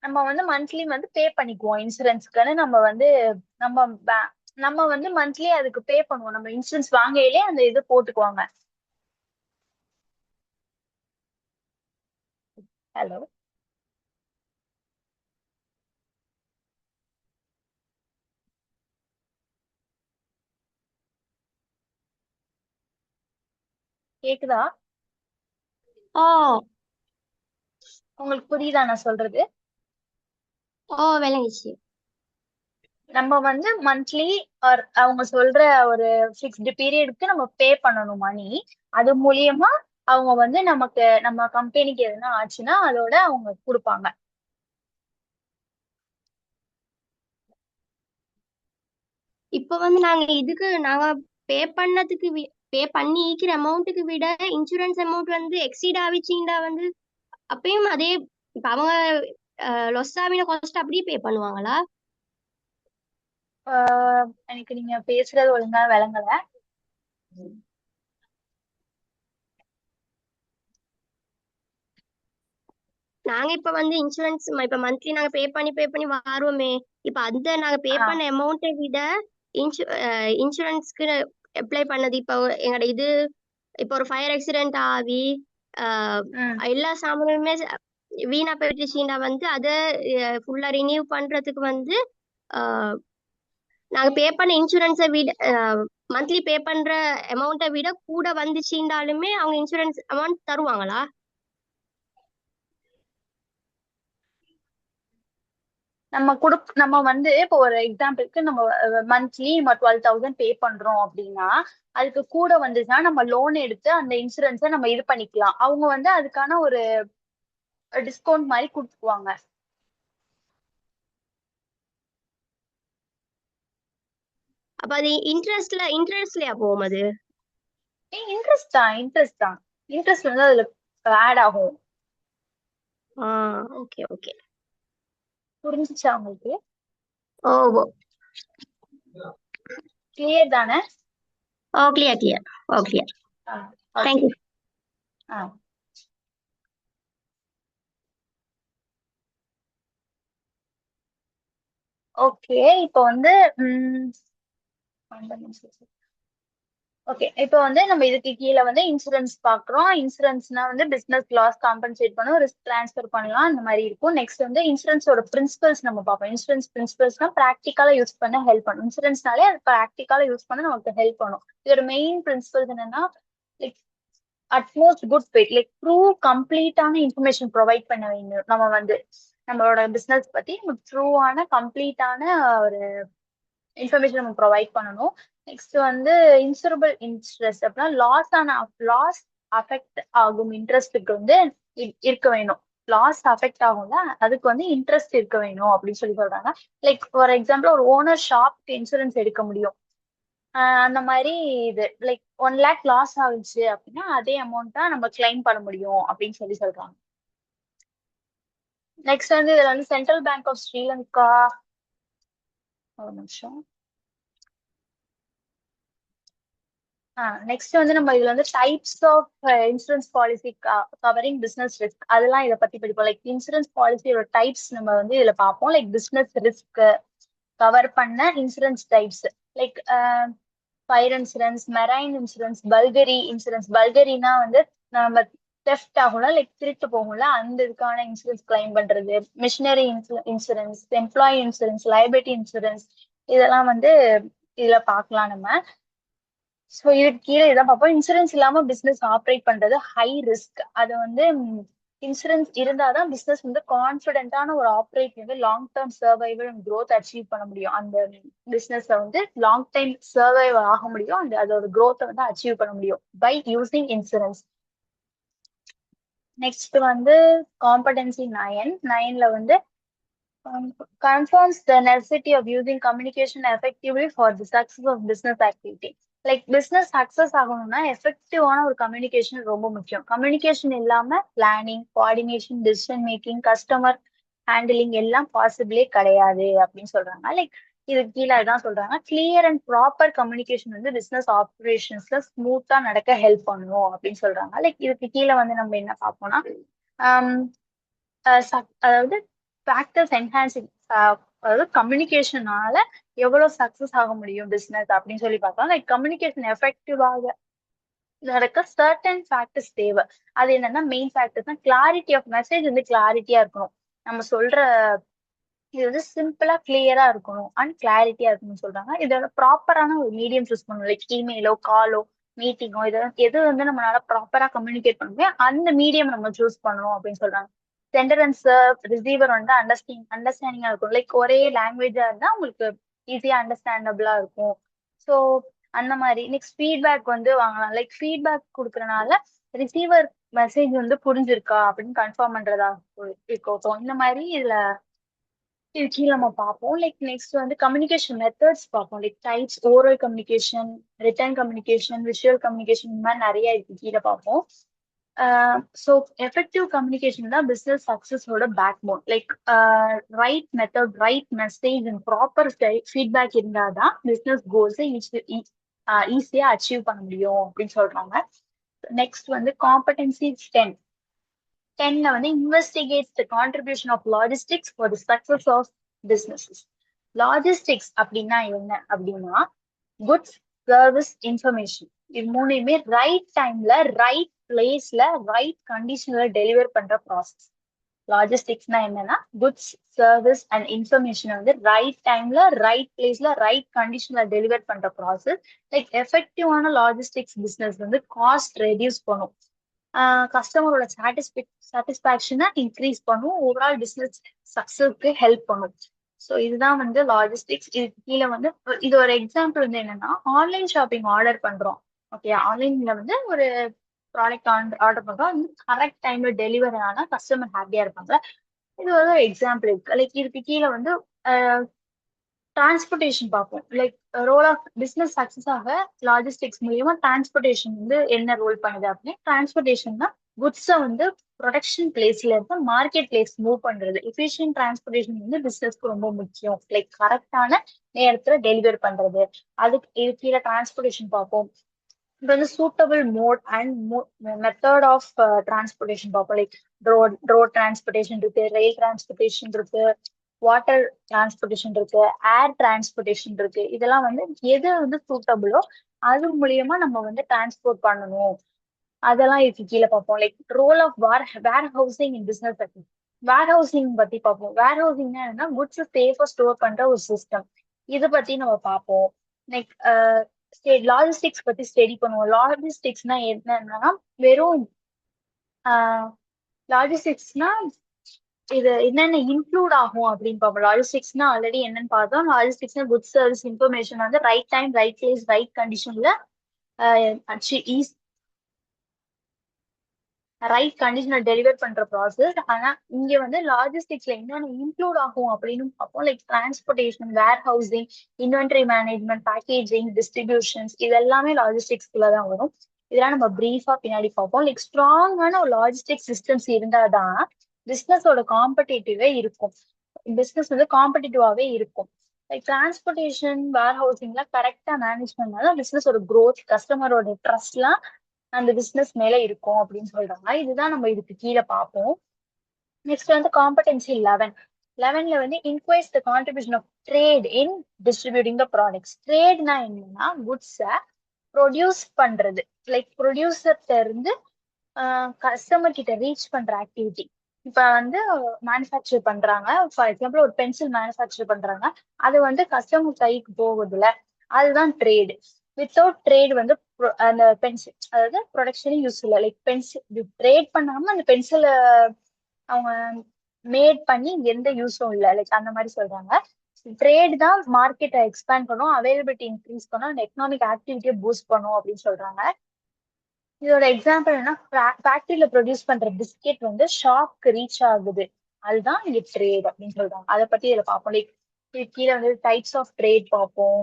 நம்ம வந்து மந்த்லி வந்து பே பண்ணிக்குவோம் இன்சூரன்ஸ்க்குன்னு. நம்ம வந்து நம்ம நம்ம வந்து மந்த்லி அதுக்கு பே பண்ணுவோம். நம்ம இன்சூரன்ஸ் வாங்கையிலே அந்த இது போட்டுக்குவாங்க. ஹலோ, கேக்குதா? ஓ உங்களுக்கு புரியுதா நான் சொல்றது? ஓ விளங்கிச்சு. நம்ம வந்து மந்த்லி அவங்க சொல்ற ஒரு ஃபிக்ஸ்டு பீரியடுக்கு நம்ம பே பண்ணணும் மணி. அது மூலியமா அவங்க வந்து நமக்கு நம்ம கம்பெனிக்கு எதுனா ஆச்சுன்னா அதோட அவங்க கொடுப்பாங்க. இப்ப வந்து நாங்க பே பண்ணி இருக்கிற அமௌண்ட்டுக்கு விட இன்சூரன்ஸ் அமௌண்ட் வந்து எக்ஸீட் ஆவிச்சின்னா வந்து அப்பயும் அதே இப்ப அவங்க லொஸ் ஆவின காஸ்ட் அப்படியே பே பண்ணுவாங்களா? எனக்கு நீங்க பேசுறது ஒழுங்கா விளங்கல. நாங்க இப்ப வந்து இன்சூரன்ஸ் இப்ப மந்த்லி நாங்க பே பண்ணி வாருவோமே. இப்ப அந்த நாங்க பே பண்ண அமௌண்ட்டை விட இன்சூரன்ஸ்க்கு அப்ளை பண்ணது இப்ப எங்களோட இது இப்ப ஒரு ஃபயர் ஆக்சிடென்ட் ஆகி எல்லா சாமானுமே வீணா போயிடுச்சுன்னா வந்து அதை ஃபுல்லா ரினியூ பண்றதுக்கு வந்து நாங்க பே பண்ண இன்சூரன்ஸை விட மந்த்லி பே பண்ற அமௌண்ட்டை விட கூட வந்துச்சுட்டாலுமே அவங்க இன்சூரன்ஸ் அமௌண்ட் தருவாங்களா? நம்ம வந்து இப்போ ஒரு எக்ஸாம்பிளுக்கு நம்ம மந்த்லி நம்ம 12,000 பே பண்றோம் அப்படின்னா அதுக்கு கூட வந்துச்சுன்னா நம்ம லோன் எடுத்து அந்த இன்சூரன்ஸை நம்ம இது பண்ணிக்கலாம். அவங்க வந்து அதுக்கான ஒரு டிஸ்கவுண்ட் மாதிரி கொடுத்துக்குவாங்க. அப்ப அது இன்ட்ரெஸ்ட்லயா போகும் அது? இன்ட்ரெஸ்ட் வந்து அதுல ஆட் ஆகும். ஓகே ஓகே, புரிஞ்சுச்சா உங்களுக்கு? ஓ கிளியர் தானே? கிளியர் ஓ கிளியர். தேங்க்யூ. ஓகே, இப்போ வந்து ஓகே, இப்போ வந்து நம்ம இதுக்கு கீழே வந்து இன்சூரன்ஸ் பாக்குறோம். இன்சூரன்ஸ்னா வந்து பிசினஸ் லாஸ் காம்பன்சேட் பண்ணும், ரிஸ்க் டிரான்ஸ்ஃபர் பண்ணலாம், அந்த மாதிரி இருக்கும். நெக்ஸ்ட் வந்து இன்சூரன்ஸோட பிரின்சிபல்ஸ் நம்ம பார்ப்போம். இன்சூரன்ஸ் பிரின்சிபல்ஸ்னா ப்ராக்டிக்கலா யூஸ் பண்ண ஹெல்ப் பண்ணும். இன்சூரன்ஸ்னாலே அது ப்ராக்டிக்கலா யூஸ் பண்ண நமக்கு ஹெல்ப் பண்ணும். இதோட மெயின் பிரின்சிபல்ஸ் என்னன்னா, like utmost good faith, like true கம்ப்ளீட்டான இன்ஃபர்மேஷன் ப்ரொவைட் பண்ண வேண்டும். நம்ம வந்து நம்மளோட பிசினஸ் பத்தி ட்ரூவான கம்ப்ளீட்டான ஒரு இன்ஃபர்மேஷன் நம்ம ப்ரொவைட் பண்ணணும். நெக்ஸ்ட் வந்து இன்சூரபிள் இன்ட்ரெஸ்ட் அப்படின்னா லாஸ் அஃபெக்ட் ஆகும் இன்ட்ரெஸ்ட்டுக்கு வந்து இருக்க வேணும். லாஸ் அஃபெக்ட் ஆகும்ல, அதுக்கு வந்து இன்ட்ரெஸ்ட் இருக்க வேணும் அப்படின்னு சொல்லி சொல்றாங்க. லைக் ஃபார் எக்ஸாம்பிள் ஒரு ஓனர் ஷாப்க்கு இன்சூரன்ஸ் எடுக்க முடியும். அந்த மாதிரி இது லைக் 1 lakh லாஸ் ஆகுச்சு அப்படின்னா அதே அமௌண்ட் தான் நம்ம கிளைம் பண்ண முடியும் அப்படின்னு சொல்லி சொல்றாங்க. நெக்ஸ்ட் வந்து இதுல வந்து சென்ட்ரல் பேங்க் ஆஃப் ஸ்ரீலங்கா, ஒரு நிமிஷம். நெக்ஸ்ட் வந்து நம்ம இதுல வந்து types of insurance policy covering business risk, அதெல்லாம் இதை பத்தி படிப்போம். லைக் இன்சூரன்ஸ் பாலிசியோட டைப்ஸ் நம்ம வந்து இதுல பார்ப்போம். லைக் பிசினஸ் ரிஸ்க் கவர் பண்ண insurance types, like fire insurance, marine insurance, burglary insurance. பல்கரினா வந்து நம்ம தெஃப்ட் ஆகும்ல, லைக் திருட்டு போகும்ல, அந்த இதுக்கான இன்சூரன்ஸ் கிளைம் பண்றது. Machinery insurance, employee insurance, liability insurance, இதெல்லாம் வந்து இதுல பார்க்கலாம் நம்ம. ஸோ இதுக்கு கீழே இதான் பார்ப்போம். இன்சூரன்ஸ் இல்லாம பிசினஸ் ஆப்ரேட் பண்றது ஹை ரிஸ்க். அது வந்து இன்சூரன்ஸ் இருந்தாதான் பிசினஸ் வந்து கான்பிடென்டான ஒரு ஆப்ரேட் வந்து long term survival and growth achieve பண்ண முடியும். அந்த பிசினஸ் வந்து லாங் டைம் சர்வைவ் ஆக முடியும், அந்த அதோட க்ரோத்தை வந்து அச்சீவ் பண்ண முடியும் பை யூசிங் இன்சூரன்ஸ். நெக்ஸ்ட் வந்து காம்படன்சி 9ல வந்து confirms the necessity of using communication effectively for the success of business activity. Like business success ஆகணும்னா எஃபெக்டிவான ஒரு கம்யூனிகேஷன் ரொம்ப முக்கியம். கம்யூனிகேஷன் இல்லாம planning, coordination, decision making, customer handling எல்லாம் பாசிபிளே கிடையாது அப்படின்னு சொல்றாங்க. லைக் இது கீழே தான் சொல்றாங்க, கிளியர் அண்ட் ப்ராப்பர் கம்யூனிகேஷன் வந்து பிசினஸ் ஆப்ரேஷன்ஸ்ல ஸ்மூத்தா நடக்க ஹெல்ப் பண்ணும் அப்படின்னு சொல்றாங்க. லைக் இதுக்கு கீழே வந்து நம்ம என்ன பார்ப்போம்னா, அதாவது ஃபேக்டர்ஸ் என்ஹான்சிங், அதாவது கம்யூனிகேஷனால எவ்வளவு சக்சஸ் ஆக முடியும் பிசினஸ் அப்படின்னு சொல்லி பார்த்தோம். லைக் கம்யூனிகேஷன் எஃபெக்டிவாக நடக்க சர்டன் ஃபேக்டர்ஸ் தேவை. அது என்னன்னா மெயின் ஃபேக்டர்ஸ்னா கிளாரிட்டி ஆஃப் மெசேஜ் வந்து கிளாரிட்டியா இருக்கணும். நம்ம சொல்ற இது வந்து சிம்பிளா கிளியரா இருக்கணும் அண்ட் கிளாரிட்டியா இருக்கணும்னு சொல்றாங்க. இதோட ப்ராப்பரான ஒரு மீடியம் சூஸ் பண்ணணும். லைக் இமெயிலோ, காலோ, மீட்டிங்கோ, இதெல்லாம் எது வந்து நம்மளால ப்ராப்பரா கம்யூனிகேட் பண்ணுமே அந்த மீடியம் நம்ம சூஸ் பண்ணணும் அப்படின்னு சொல்றாங்க. சென்டர் அண்ட் ரிசீவர் வந்து அண்டர்ஸ்டாண்டிங்கா இருக்கும். லைக் ஒரே லாங்குவேஜா இருந்தா உங்களுக்கு ஈஸியா அண்டர்ஸ்டாண்டபிளா இருக்கும். ஸோ அந்த மாதிரி. நெக்ஸ்ட் ஃபீட்பேக் வந்து வாங்கலாம். லைக் ஃபீட்பேக் கொடுக்கறனால ரிசீவர் மெசேஜ் வந்து புரிஞ்சிருக்கா அப்படின்னு கன்ஃபார்ம் பண்றதா இருக்கட்டும். இந்த மாதிரி இதுல இது கீழே நம்ம பார்ப்போம். லைக் நெக்ஸ்ட் வந்து கம்யூனிகேஷன் மெத்தட்ஸ் பார்ப்போம். Like types, oral communication, written communication, visual communication, இந்த மாதிரி நிறைய இருக்கு கீழே பார்ப்போம். ஸோ எஃபெக்டிவ் கம்யூனிகேஷன் தான் பிசினஸ் சக்சஸோட backbone. Like right method, right message and proper feedback இருந்தாதான் பிசினஸ் கோல்ஸை ஈஸியா அச்சீவ் பண்ண முடியும் அப்படின்னு சொல்றாங்க. நெக்ஸ்ட் வந்து காம்படன்சி 10ல வந்து investigates the contribution of logistics for the success of businesses. Logistics அப்படின்னா என்ன அப்படின்னா குட்ஸ், சர்வீஸ், இன்ஃபர்மேஷன், இது மூணுமே ரைட் டைம்ல, ரைட் பிளேஸ்ல, ரைட் கண்டிஷன்ல டெலிவர் பண்ற ப்ராசஸ். லாஜிஸ்டிக்ஸ்னா என்னன்னா குட்ஸ், சர்வீஸ் அண்ட் இன்ஃபர்மேஷன் வந்து ரைட் டைம்ல, ரைட் பிளேஸ்ல, ரைட் கண்டிஷன்ல டெலிவர் பண்ற ப்ராசஸ். லைக் எஃபெக்டிவான லாஜிஸ்டிக்ஸ் பிசினஸ் வந்து காஸ்ட் ரெடியூஸ் பண்ணும், கஸ்டமரோட சாட்டிஸ்பாக்சனை இன்க்ரீஸ் பண்ணும், ஓவரால் பிசினஸ் சக்சஸ்க்கு ஹெல்ப் பண்ணும். ஸோ இதுதான் வந்து லாஜிஸ்டிக்ஸ். இதுக்கு கீழே வந்து இது ஒரு எக்ஸாம்பிள் வந்து என்னன்னா, ஆன்லைன் ஷாப்பிங் ஆர்டர் பண்றோம். ஓகே, ஆன்லைன்ல வந்து ஒரு ப்ராடக்ட் ஆர்டர் பண்றோம், வந்து கரெக்ட் டைம்ல டெலிவரி ஆனா கஸ்டமர் ஹாப்பியா இருப்பாங்க. இது ஒரு எக்ஸாம்பிள் இருக்கு. லைக் இதுக்கு கீழே வந்து டிரான்ஸ்போர்டேஷன் பார்ப்போம். Like role of business success ஆக லாஜிஸ்டிக்ஸ் மூலியமா டிரான்ஸ்போர்டேஷன் வந்து என்ன ரோல் பண்ணுது அப்படின்னு. டிரான்ஸ்போர்டேஷன்னா குட்ஸை வந்து ப்ரொடக்ஷன் பிளேஸ்ல இருந்து மார்க்கெட் பிளேஸ் மூவ் பண்றது. எஃபிஷியன்ட் டிரான்ஸ்போர்டேஷன் வந்து பிசினஸ்க்கு ரொம்ப முக்கியம். லைக் கரெக்டான நேரத்துல டெலிவர் பண்றது. அதுக்கு இது கீழே டிரான்ஸ்போர்டேஷன் பார்ப்போம். இப்போ வந்து suitable mode and method of transportation பார்ப்போம். லைக் ரோட் டிரான்ஸ்போர்டேஷன் இருக்கு, ரயில் டிரான்ஸ்போர்டேஷன் இருக்கு, வாட்டர் டிரான்ஸ்போர்டேஷன் இருக்கு, ஏர் டிரான்ஸ்போர்டேஷன் இருக்கு. இதெல்லாம் வந்து எது வந்து சூட்டபிளோ அது மூலியமா நம்ம வந்து டிரான்ஸ்போர்ட் பண்ணணும். அதெல்லாம் இதுக்கு கீழே பார்ப்போம். Like role of warehousing in business பத்தி வேர் ஹவுசிங் பத்தி பார்ப்போம். வேர் ஹவுசிங்னா என்னன்னா குட்ஸ் சேஃபா ஸ்டோர் பண்ற ஒரு சிஸ்டம். இதை பத்தி நம்ம பார்ப்போம். லைக் லாஜிஸ்டிக்ஸ் பத்தி ஸ்டடி பண்ணுவோம். லாஜிஸ்டிக்ஸ்னா என்னன்னா வெறும் லாஜிஸ்டிக்ஸ்னா இது என்னென்ன இன்க்ளூட் ஆகும் அப்படின்னு பார்ப்போம். லாஜிஸ்டிக்ஸ்னா ஆல்ரெடி என்னன்னு பார்த்தோம். லாஜிஸ்டிக்ஸ்னா குட் சர்வீஸ் இன்ஃபர்மேஷன் வந்து right time right place right கண்டிஷன்ல ரைட் கண்டிஷனை டெலிவர் பண்ற ப்ராசஸ். ஆனா இங்க வந்து லாஜிஸ்டிக்ஸ்ல என்னென்ன இன்க்ளூட் ஆகும் அப்படின்னு பார்ப்போம். Like transportation, warehousing, inventory management, packaging, distributions, இது எல்லாமே லாஜிஸ்டிக்ஸ்குள்ள தான் வரும். இதெல்லாம் நம்ம பிரீஃபா பின்னாடி பார்ப்போம். லைக் ஸ்ட்ராங்கான ஒரு லாஜிஸ்டிக் சிஸ்டம்ஸ் இருந்தாதான் பிசினஸோட காம்படிட்டிவே இருக்கும். பிசினஸ் வந்து காம்படிட்டிவாவே இருக்கும். லைக் டிரான்ஸ்போர்டேஷன், வேர் ஹவுசிங்லாம் கரெக்டா மேனேஜ் பண்ணாதான் பிசினஸோட க்ரோத், கஸ்டமரோட ட்ரஸ்ட்லாம் அந்த பிசினஸ் மேல இருக்கும் அப்படின்னு சொல்றாங்க. இதுதான் நம்ம இதுக்கு கீழே பார்ப்போம். நெக்ஸ்ட் வந்து காம்படென்சி 11ல வந்து inquires the contribution of trade in distributing the products. ட்ரேட்னா என்னன்னா குட்ஸை ப்ரொடியூஸ் பண்றது. லைக் ப்ரொடியூசர்கிட்ட இருந்து கஸ்டமர் கிட்ட ரீச் பண்ற ஆக்டிவிட்டி. இப்ப வந்து மேனுஃபேக்சர் பண்றாங்க. ஃபார் எக்ஸாம்பிள் ஒரு பென்சில் மேனுஃபேக்சர் பண்றாங்க. அது வந்து கஸ்டமர் கைக்கு போகுதுல, அதுதான் ட்ரேடு. வித்தவுட் ட்ரேட் வந்து அந்த பென்சில் அதாவது ப்ரொடக்ஷனே யூஸ் இல்லை. லைக் பென்சில் ட்ரேட் பண்ணாம அந்த பென்சிலை அவங்க மேட் பண்ணி எந்த யூஸும் இல்லை. லைக் அந்த மாதிரி சொல்றாங்க. ட்ரேட் தான் மார்க்கெட்டை எக்ஸ்பேண்ட் பண்ணும், அவைலபிலிட்டி இன்க்ரீஸ் பண்ணும், அந்த எக்கனாமிக் ஆக்டிவிட்டியை பூஸ்ட் பண்ணும் அப்படின்னு சொல்றாங்க. இதோட எக்ஸாம்பிள் என்ன, ஃபேக்டரியில ப்ரொடியூஸ் பண்ற பிஸ்கெட் வந்து ஷாப்க்கு ரீச் ஆகுது, அதுதான் இங்க ட்ரேட் அப்படின்னு சொல்றாங்க. அதை பத்தி இதுல பார்ப்போம். லைக் கீழே வந்து டைப்ஸ் ஆஃப் ட்ரேட் பார்ப்போம்.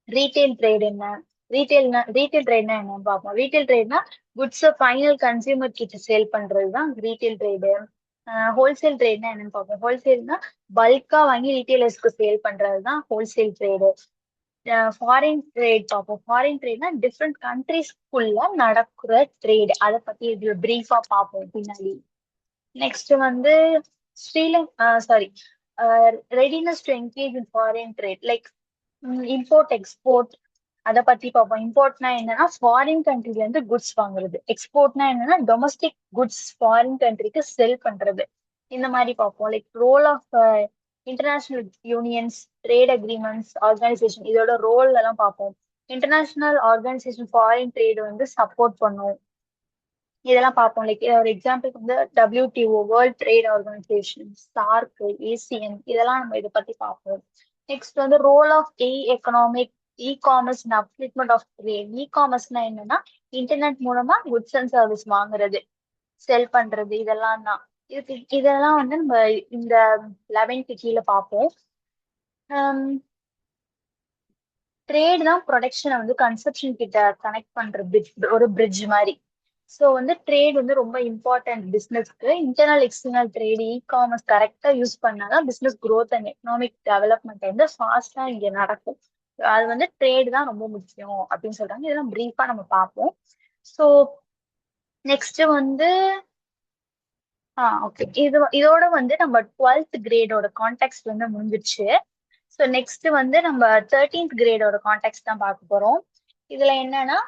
ரீட்டைல் ட்ரேட் என்ன, ரீட்டைல் ட்ரேட்னா என்னன்னு பார்ப்போம். ரீட்டைல் ட்ரேட்னா குட்ஸை ஃபைனல் கன்சியூமர் கிட்ட சேல் பண்றது தான் ரீட்டைல் ட்ரேடு. ஹோல்சேல் ட்ரேட்னா என்னன்னு பார்ப்போம். ஹோல்சேல்னா பல்கா வாங்கி ரீட்டைலர்ஸ்க்கு சேல் பண்றது தான் ஹோல்சேல் ட்ரேடு. ஃபாரின் ட்ரேட் பார்ப்போம். ஃபாரின் ட்ரேட்னா டிஃப்ரெண்ட் கண்ட்ரிஸ்குள்ள நடக்கிற ட்ரேட். அதை பத்தி இதுல பிரீஃபா பார்ப்போம் பின்னாடி. நெக்ஸ்ட் வந்து readiness to engage in foreign trade. Like import export அதை பத்தி பார்ப்போம். இம்போர்ட்னா என்னன்னா ஃபாரின் கண்ட்ரில இருந்து குட்ஸ் வாங்குறது. எக்ஸ்போர்ட்னா என்னன்னா டொமஸ்டிக் குட்ஸ் ஃபாரின் கண்ட்ரிக்கு செல் பண்றது. இந்த மாதிரி பார்ப்போம். Like role of international unions, trade agreements, organisation, இதோட ரோல் எல்லாம் பார்ப்போம். இன்டர்நேஷனல் ஆர்கனைசேஷன் ஃபாரின் ட்ரேட் வந்து சப்போர்ட் பண்ணும். இதெல்லாம் பார்ப்போம். லைக் ஒரு எக்ஸாம்பிளுக்கு வந்து WTO, world trade organisation, SAARC, ASEAN, இதெல்லாம் நம்ம இதை பத்தி பார்ப்போம். நெக்ஸ்ட் வந்து role of economic, e-commerce and upliftment of trade. இ-காமர்ஸ்னா என்னன்னா இன்டர்நெட் மூலமா குட்ஸ் அண்ட் சர்வீஸ் வாங்குறது, செல் பண்றது, இதெல்லாம் தான். இதெல்லாம் வந்து நம்ம இந்த 11th கீழே பார்ப்போம். ட்ரேட் தான் ப்ரொடக்ஷனை வந்து கன்சப்ஷன் கிட்ட கனெக்ட் பண்ற ஒரு பிரிட்ஜ் மாதிரி. ஸோ வந்து ட்ரேட் வந்து ரொம்ப இம்பார்ட்டன்ட் பிஸ்னஸ்க்கு. இன்டர்னல் எக்ஸ்டர்னல் ட்ரேட், இ-காமர்ஸ் கரெக்டா யூஸ் பண்ணாதான் business growth and economic development வந்து ஃபாஸ்டா இங்க நடக்கும். அது வந்து ட்ரேட் தான் ரொம்ப முக்கியம் அப்படின்னு சொல்றாங்க. இதெல்லாம் பிரீஃபா நம்ம பார்ப்போம். ஸோ நெக்ஸ்ட் வந்து ஓகே, இதோட வந்து நம்ம 12th கிரேடோட கான்டெக்ட் வந்து முடிஞ்சிருச்சு. ஸோ நெக்ஸ்ட் வந்து நம்ம 13th கிரேடோட கான்டெக்ட் தான் பார்க்க போறோம். இதுல என்னன்னா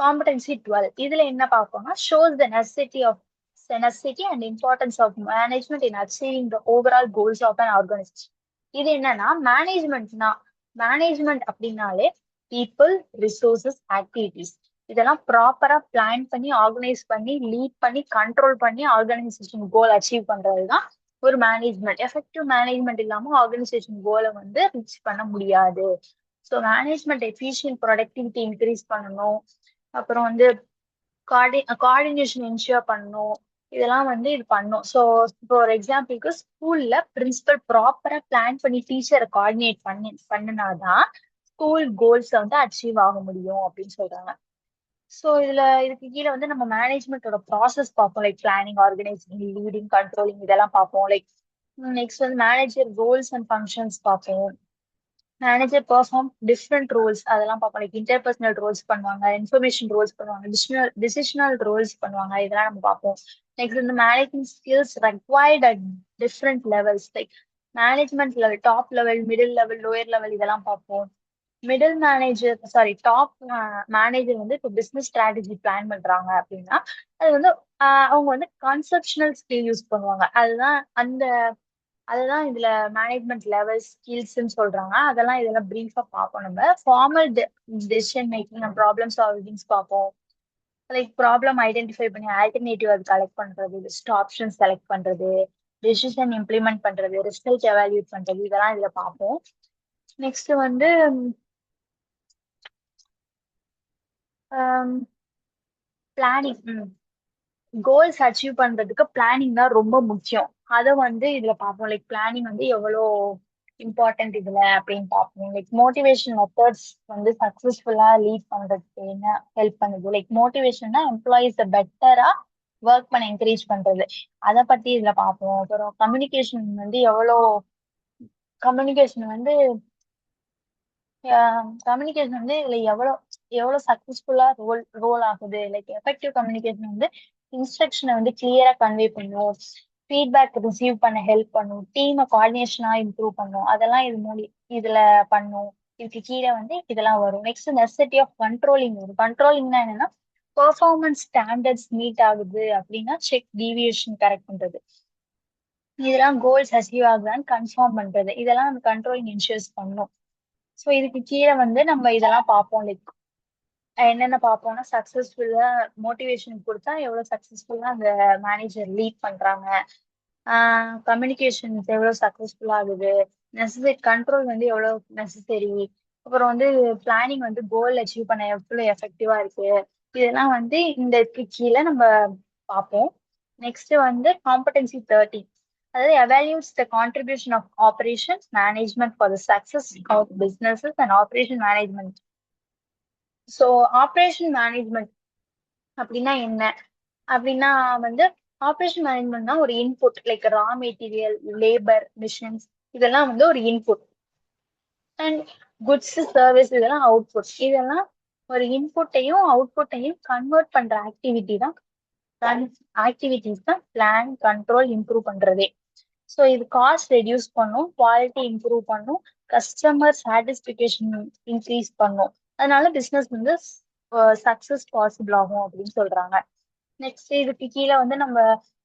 காம்படென்சி 12. இதுல என்ன பார்ப்போம்னா shows the necessity and importance of management in achieving the overall goals of an organisation. இது என்னன்னா மேனேஜ்மெண்ட் அப்படின்னாலே பீப்புள், ரிசோர்சஸ், ஆக்டிவிட்டிஸ், இதெல்லாம் ப்ராப்பரா பிளான் பண்ணி ஆர்கனைஸ் பண்ணி லீட் பண்ணி கண்ட்ரோல் பண்ணி ஆர்கனைசேஷன் கோல் அச்சீவ் பண்றதுதான் ஒரு மேனேஜ்மெண்ட். எஃபெக்டிவ் மேனேஜ்மெண்ட் இல்லாம ஆர்கனைசேஷன் கோலை வந்து ரீச் பண்ண முடியாது. So management efficient, productivity increase பண்ணணும். அப்புறம் வந்து கோஆர்டினேஷன் இன்ஷூர் பண்ணணும். இதெல்லாம் வந்து இது பண்ணும். ஸோ இப்போ ஒரு எக்ஸாம்பிளுக்கு ஸ்கூல்ல பிரின்சிபல் ப்ராப்பரா பிளான் பண்ணி டீச்சரை கோஆர்டினேட் பண்ணினாதான் ஸ்கூல் கோல்ஸ் வந்து அச்சீவ் ஆக முடியும் அப்படின்னு சொல்றாங்க. ஸோ இதுக்கு கீழே வந்து நம்ம மேனேஜ்மெண்டோட ப்ராசஸ் பார்ப்போம். Like planning, organising, leading, controlling, இதெல்லாம் பார்ப்போம். லைக் நெக்ஸ்ட் வந்து மேனேஜர் ரோல்ஸ் அண்ட் ஃபங்க்ஷன்ஸ் பார்ப்போம். மேனேஜர் பெர்ஃபார்ம் டிஃப்ரெண்ட் ரோல்ஸ், அதெல்லாம் பார்ப்போம். லைக் இன்டர்பர்சனல் ரோல்ஸ் பண்ணுவாங்க, இன்ஃபர்மேஷன் ரோல்ஸ் பண்ணுவாங்க, டிசிஷனல் ரோல்ஸ் பண்ணுவாங்க, இதெல்லாம் நம்ம பார்ப்போம். நெக்ஸ்ட் வந்து managing skills required at different levels. Like management level, top level, middle level, lower level, இதெல்லாம் பார்ப்போம். மிடில் மேனேஜர் டாப் மேனேஜர் வந்து இப்போ பிசினஸ் ஸ்ட்ராட்டஜி பிளான் பண்றாங்க அப்படின்னா அது வந்து அவங்க வந்து கான்செப்ஷனல் ஸ்கில் யூஸ் பண்ணுவாங்க. அதுதான் இதுல மேனேஜ்மெண்ட் லெவல் ஸ்கில்ஸ்ன்னு சொல்றாங்க. அதெல்லாம் இதெல்லாம் பிரீஃபா பார்ப்போம். நம்ம formal decision making and problem solvings பார்ப்போம். லைக் ப்ராப்ளம் ஐடென்டிஃபை பண்ணி ஆல்டர்னேட்டிவ் அது கலெக்ட் பண்றது, பெஸ்ட் ஆப்ஷன் செலக்ட் பண்றது, டெசிஷன் இம்ப்ளிமெண்ட் பண்றது, ரிசல்ட் எவாலுவேட் பண்றது, இதெல்லாம் இதுல பார்ப்போம். நெக்ஸ்ட் வந்து பிளானிங். கோல்ஸ் அச்சீவ் பண்றதுக்கு பிளானிங் தான் ரொம்ப முக்கியம். அதை வந்து இதுல பார்ப்போம். லைக் பிளானிங் வந்து எவ்வளோ இம்பார்ட்டன்ட் இதுல அப்படின்னு பார்ப்போம். லைக் மோட்டிவேஷன் மெத்தட்ஸ் வந்து சக்சஸ்ஃபுல்லா லீட் பண்றதுக்கு என்ன ஹெல்ப் பண்ணுது. லைக் மோட்டிவேஷன்னா எம்ப்ளாயிஸ் பெட்டரா ஒர்க் பண்ண என்கரேஜ் பண்றது, அதை பத்தி இதுல பார்ப்போம். அப்புறம் கம்யூனிகேஷன் வந்து கம்யூனிகேஷன் வந்து இதுல எவ்வளவு சக்சஸ்ஃபுல்லா ரோல் ஆகுது. லைக் எஃபெக்டிவ் கம்யூனிகேஷன் வந்து இன்ஸ்ட்ரக்ஷனை வந்து கிளியரா கன்வே பண்ணும், ஃபீட்பேக் ரிசீவ் பண்ண ஹெல்ப் பண்ணும், டீமை கோஆர்டினேஷனா இம்ப்ரூவ் பண்ணும். அதெல்லாம் இதுல பண்ணும். இதுக்கு கீழே வந்து இதெல்லாம் வரும். நெக்ஸ்ட் நெசசிட்டி ஆஃப் கண்ட்ரோலிங் வரும். கண்ட்ரோலிங்னா என்னன்னா பெர்ஃபார்மன்ஸ் ஸ்டாண்டர்ட்ஸ் மீட் ஆகுது அப்படின்னா செக் டீவியேஷன் கரெக்ட் பண்றது, இதெல்லாம் கோல்ஸ் அச்சீவ் ஆகுதான்னு கன்ஃபார்ம் பண்றது, இதெல்லாம் அந்த கண்ட்ரோலிங் இன்ஷூர்ஸ் பண்ணும். ஸோ இதுக்கு கீழே வந்து நம்ம இதெல்லாம் பார்ப்போம். லைக் என்னென்ன பார்ப்போம்னா சக்சஸ்ஃபுல்லா மோட்டிவேஷன் கொடுத்தா எவ்வளவு சக்சஸ்ஃபுல்லா அந்த மேனேஜர் லீட் பண்றாங்க, கம்யூனிகேஷன் எவ்வளவு சக்சஸ்ஃபுல்லா ஆகுது, நெசசரி கண்ட்ரோல் வந்து எவ்வளவு நெசசரி, அப்புறம் வந்து பிளானிங் வந்து கோல் அச்சீவ் பண்ண எவ்வளவு எஃபெக்டிவா இருக்கு, இதெல்லாம் வந்து இந்த கீழே நம்ம பார்ப்போம். நெக்ஸ்ட் வந்து காம்படன்சி 13, அதாவது evaluates the contribution of operations management for the success of businesses and operation management. So operation management அப்படின்னா என்ன அப்படின்னா வந்து ஆப்ரேஷன் மேனேஜ்மெண்ட்னா ஒரு input like raw material, labour, machines, இதெல்லாம் வந்து ஒரு இன்புட். அண்ட் குட்ஸ், சர்வீஸ் இதெல்லாம் அவுட்புட். இதெல்லாம் ஒரு இன்புட்டையும் அவுட்புட்டையும் கன்வெர்ட் பண்ற ஆக்டிவிட்டிஸ் தான் பிளான், கண்ட்ரோல், இம்ப்ரூவ் பண்றதே. ஸோ இது காஸ்ட் ரெடியூஸ் பண்ணும், குவாலிட்டி இம்ப்ரூவ் பண்ணும், கஸ்டமர் சாட்டிஸ்பிகேஷன் இன்க்ரீஸ் பண்ணும். அதனால பிசினஸ் வந்து சக்சஸ் பாசிபிள் ஆகும் அப்படின்னு சொல்றாங்க. நெக்ஸ்ட் இதுக்கு கீழே வந்து நம்ம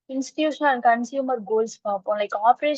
இன்ஸ்டிடியூஷனல் கன்சியூமர் கோல்ஸ் பார்ப்போம். Like operation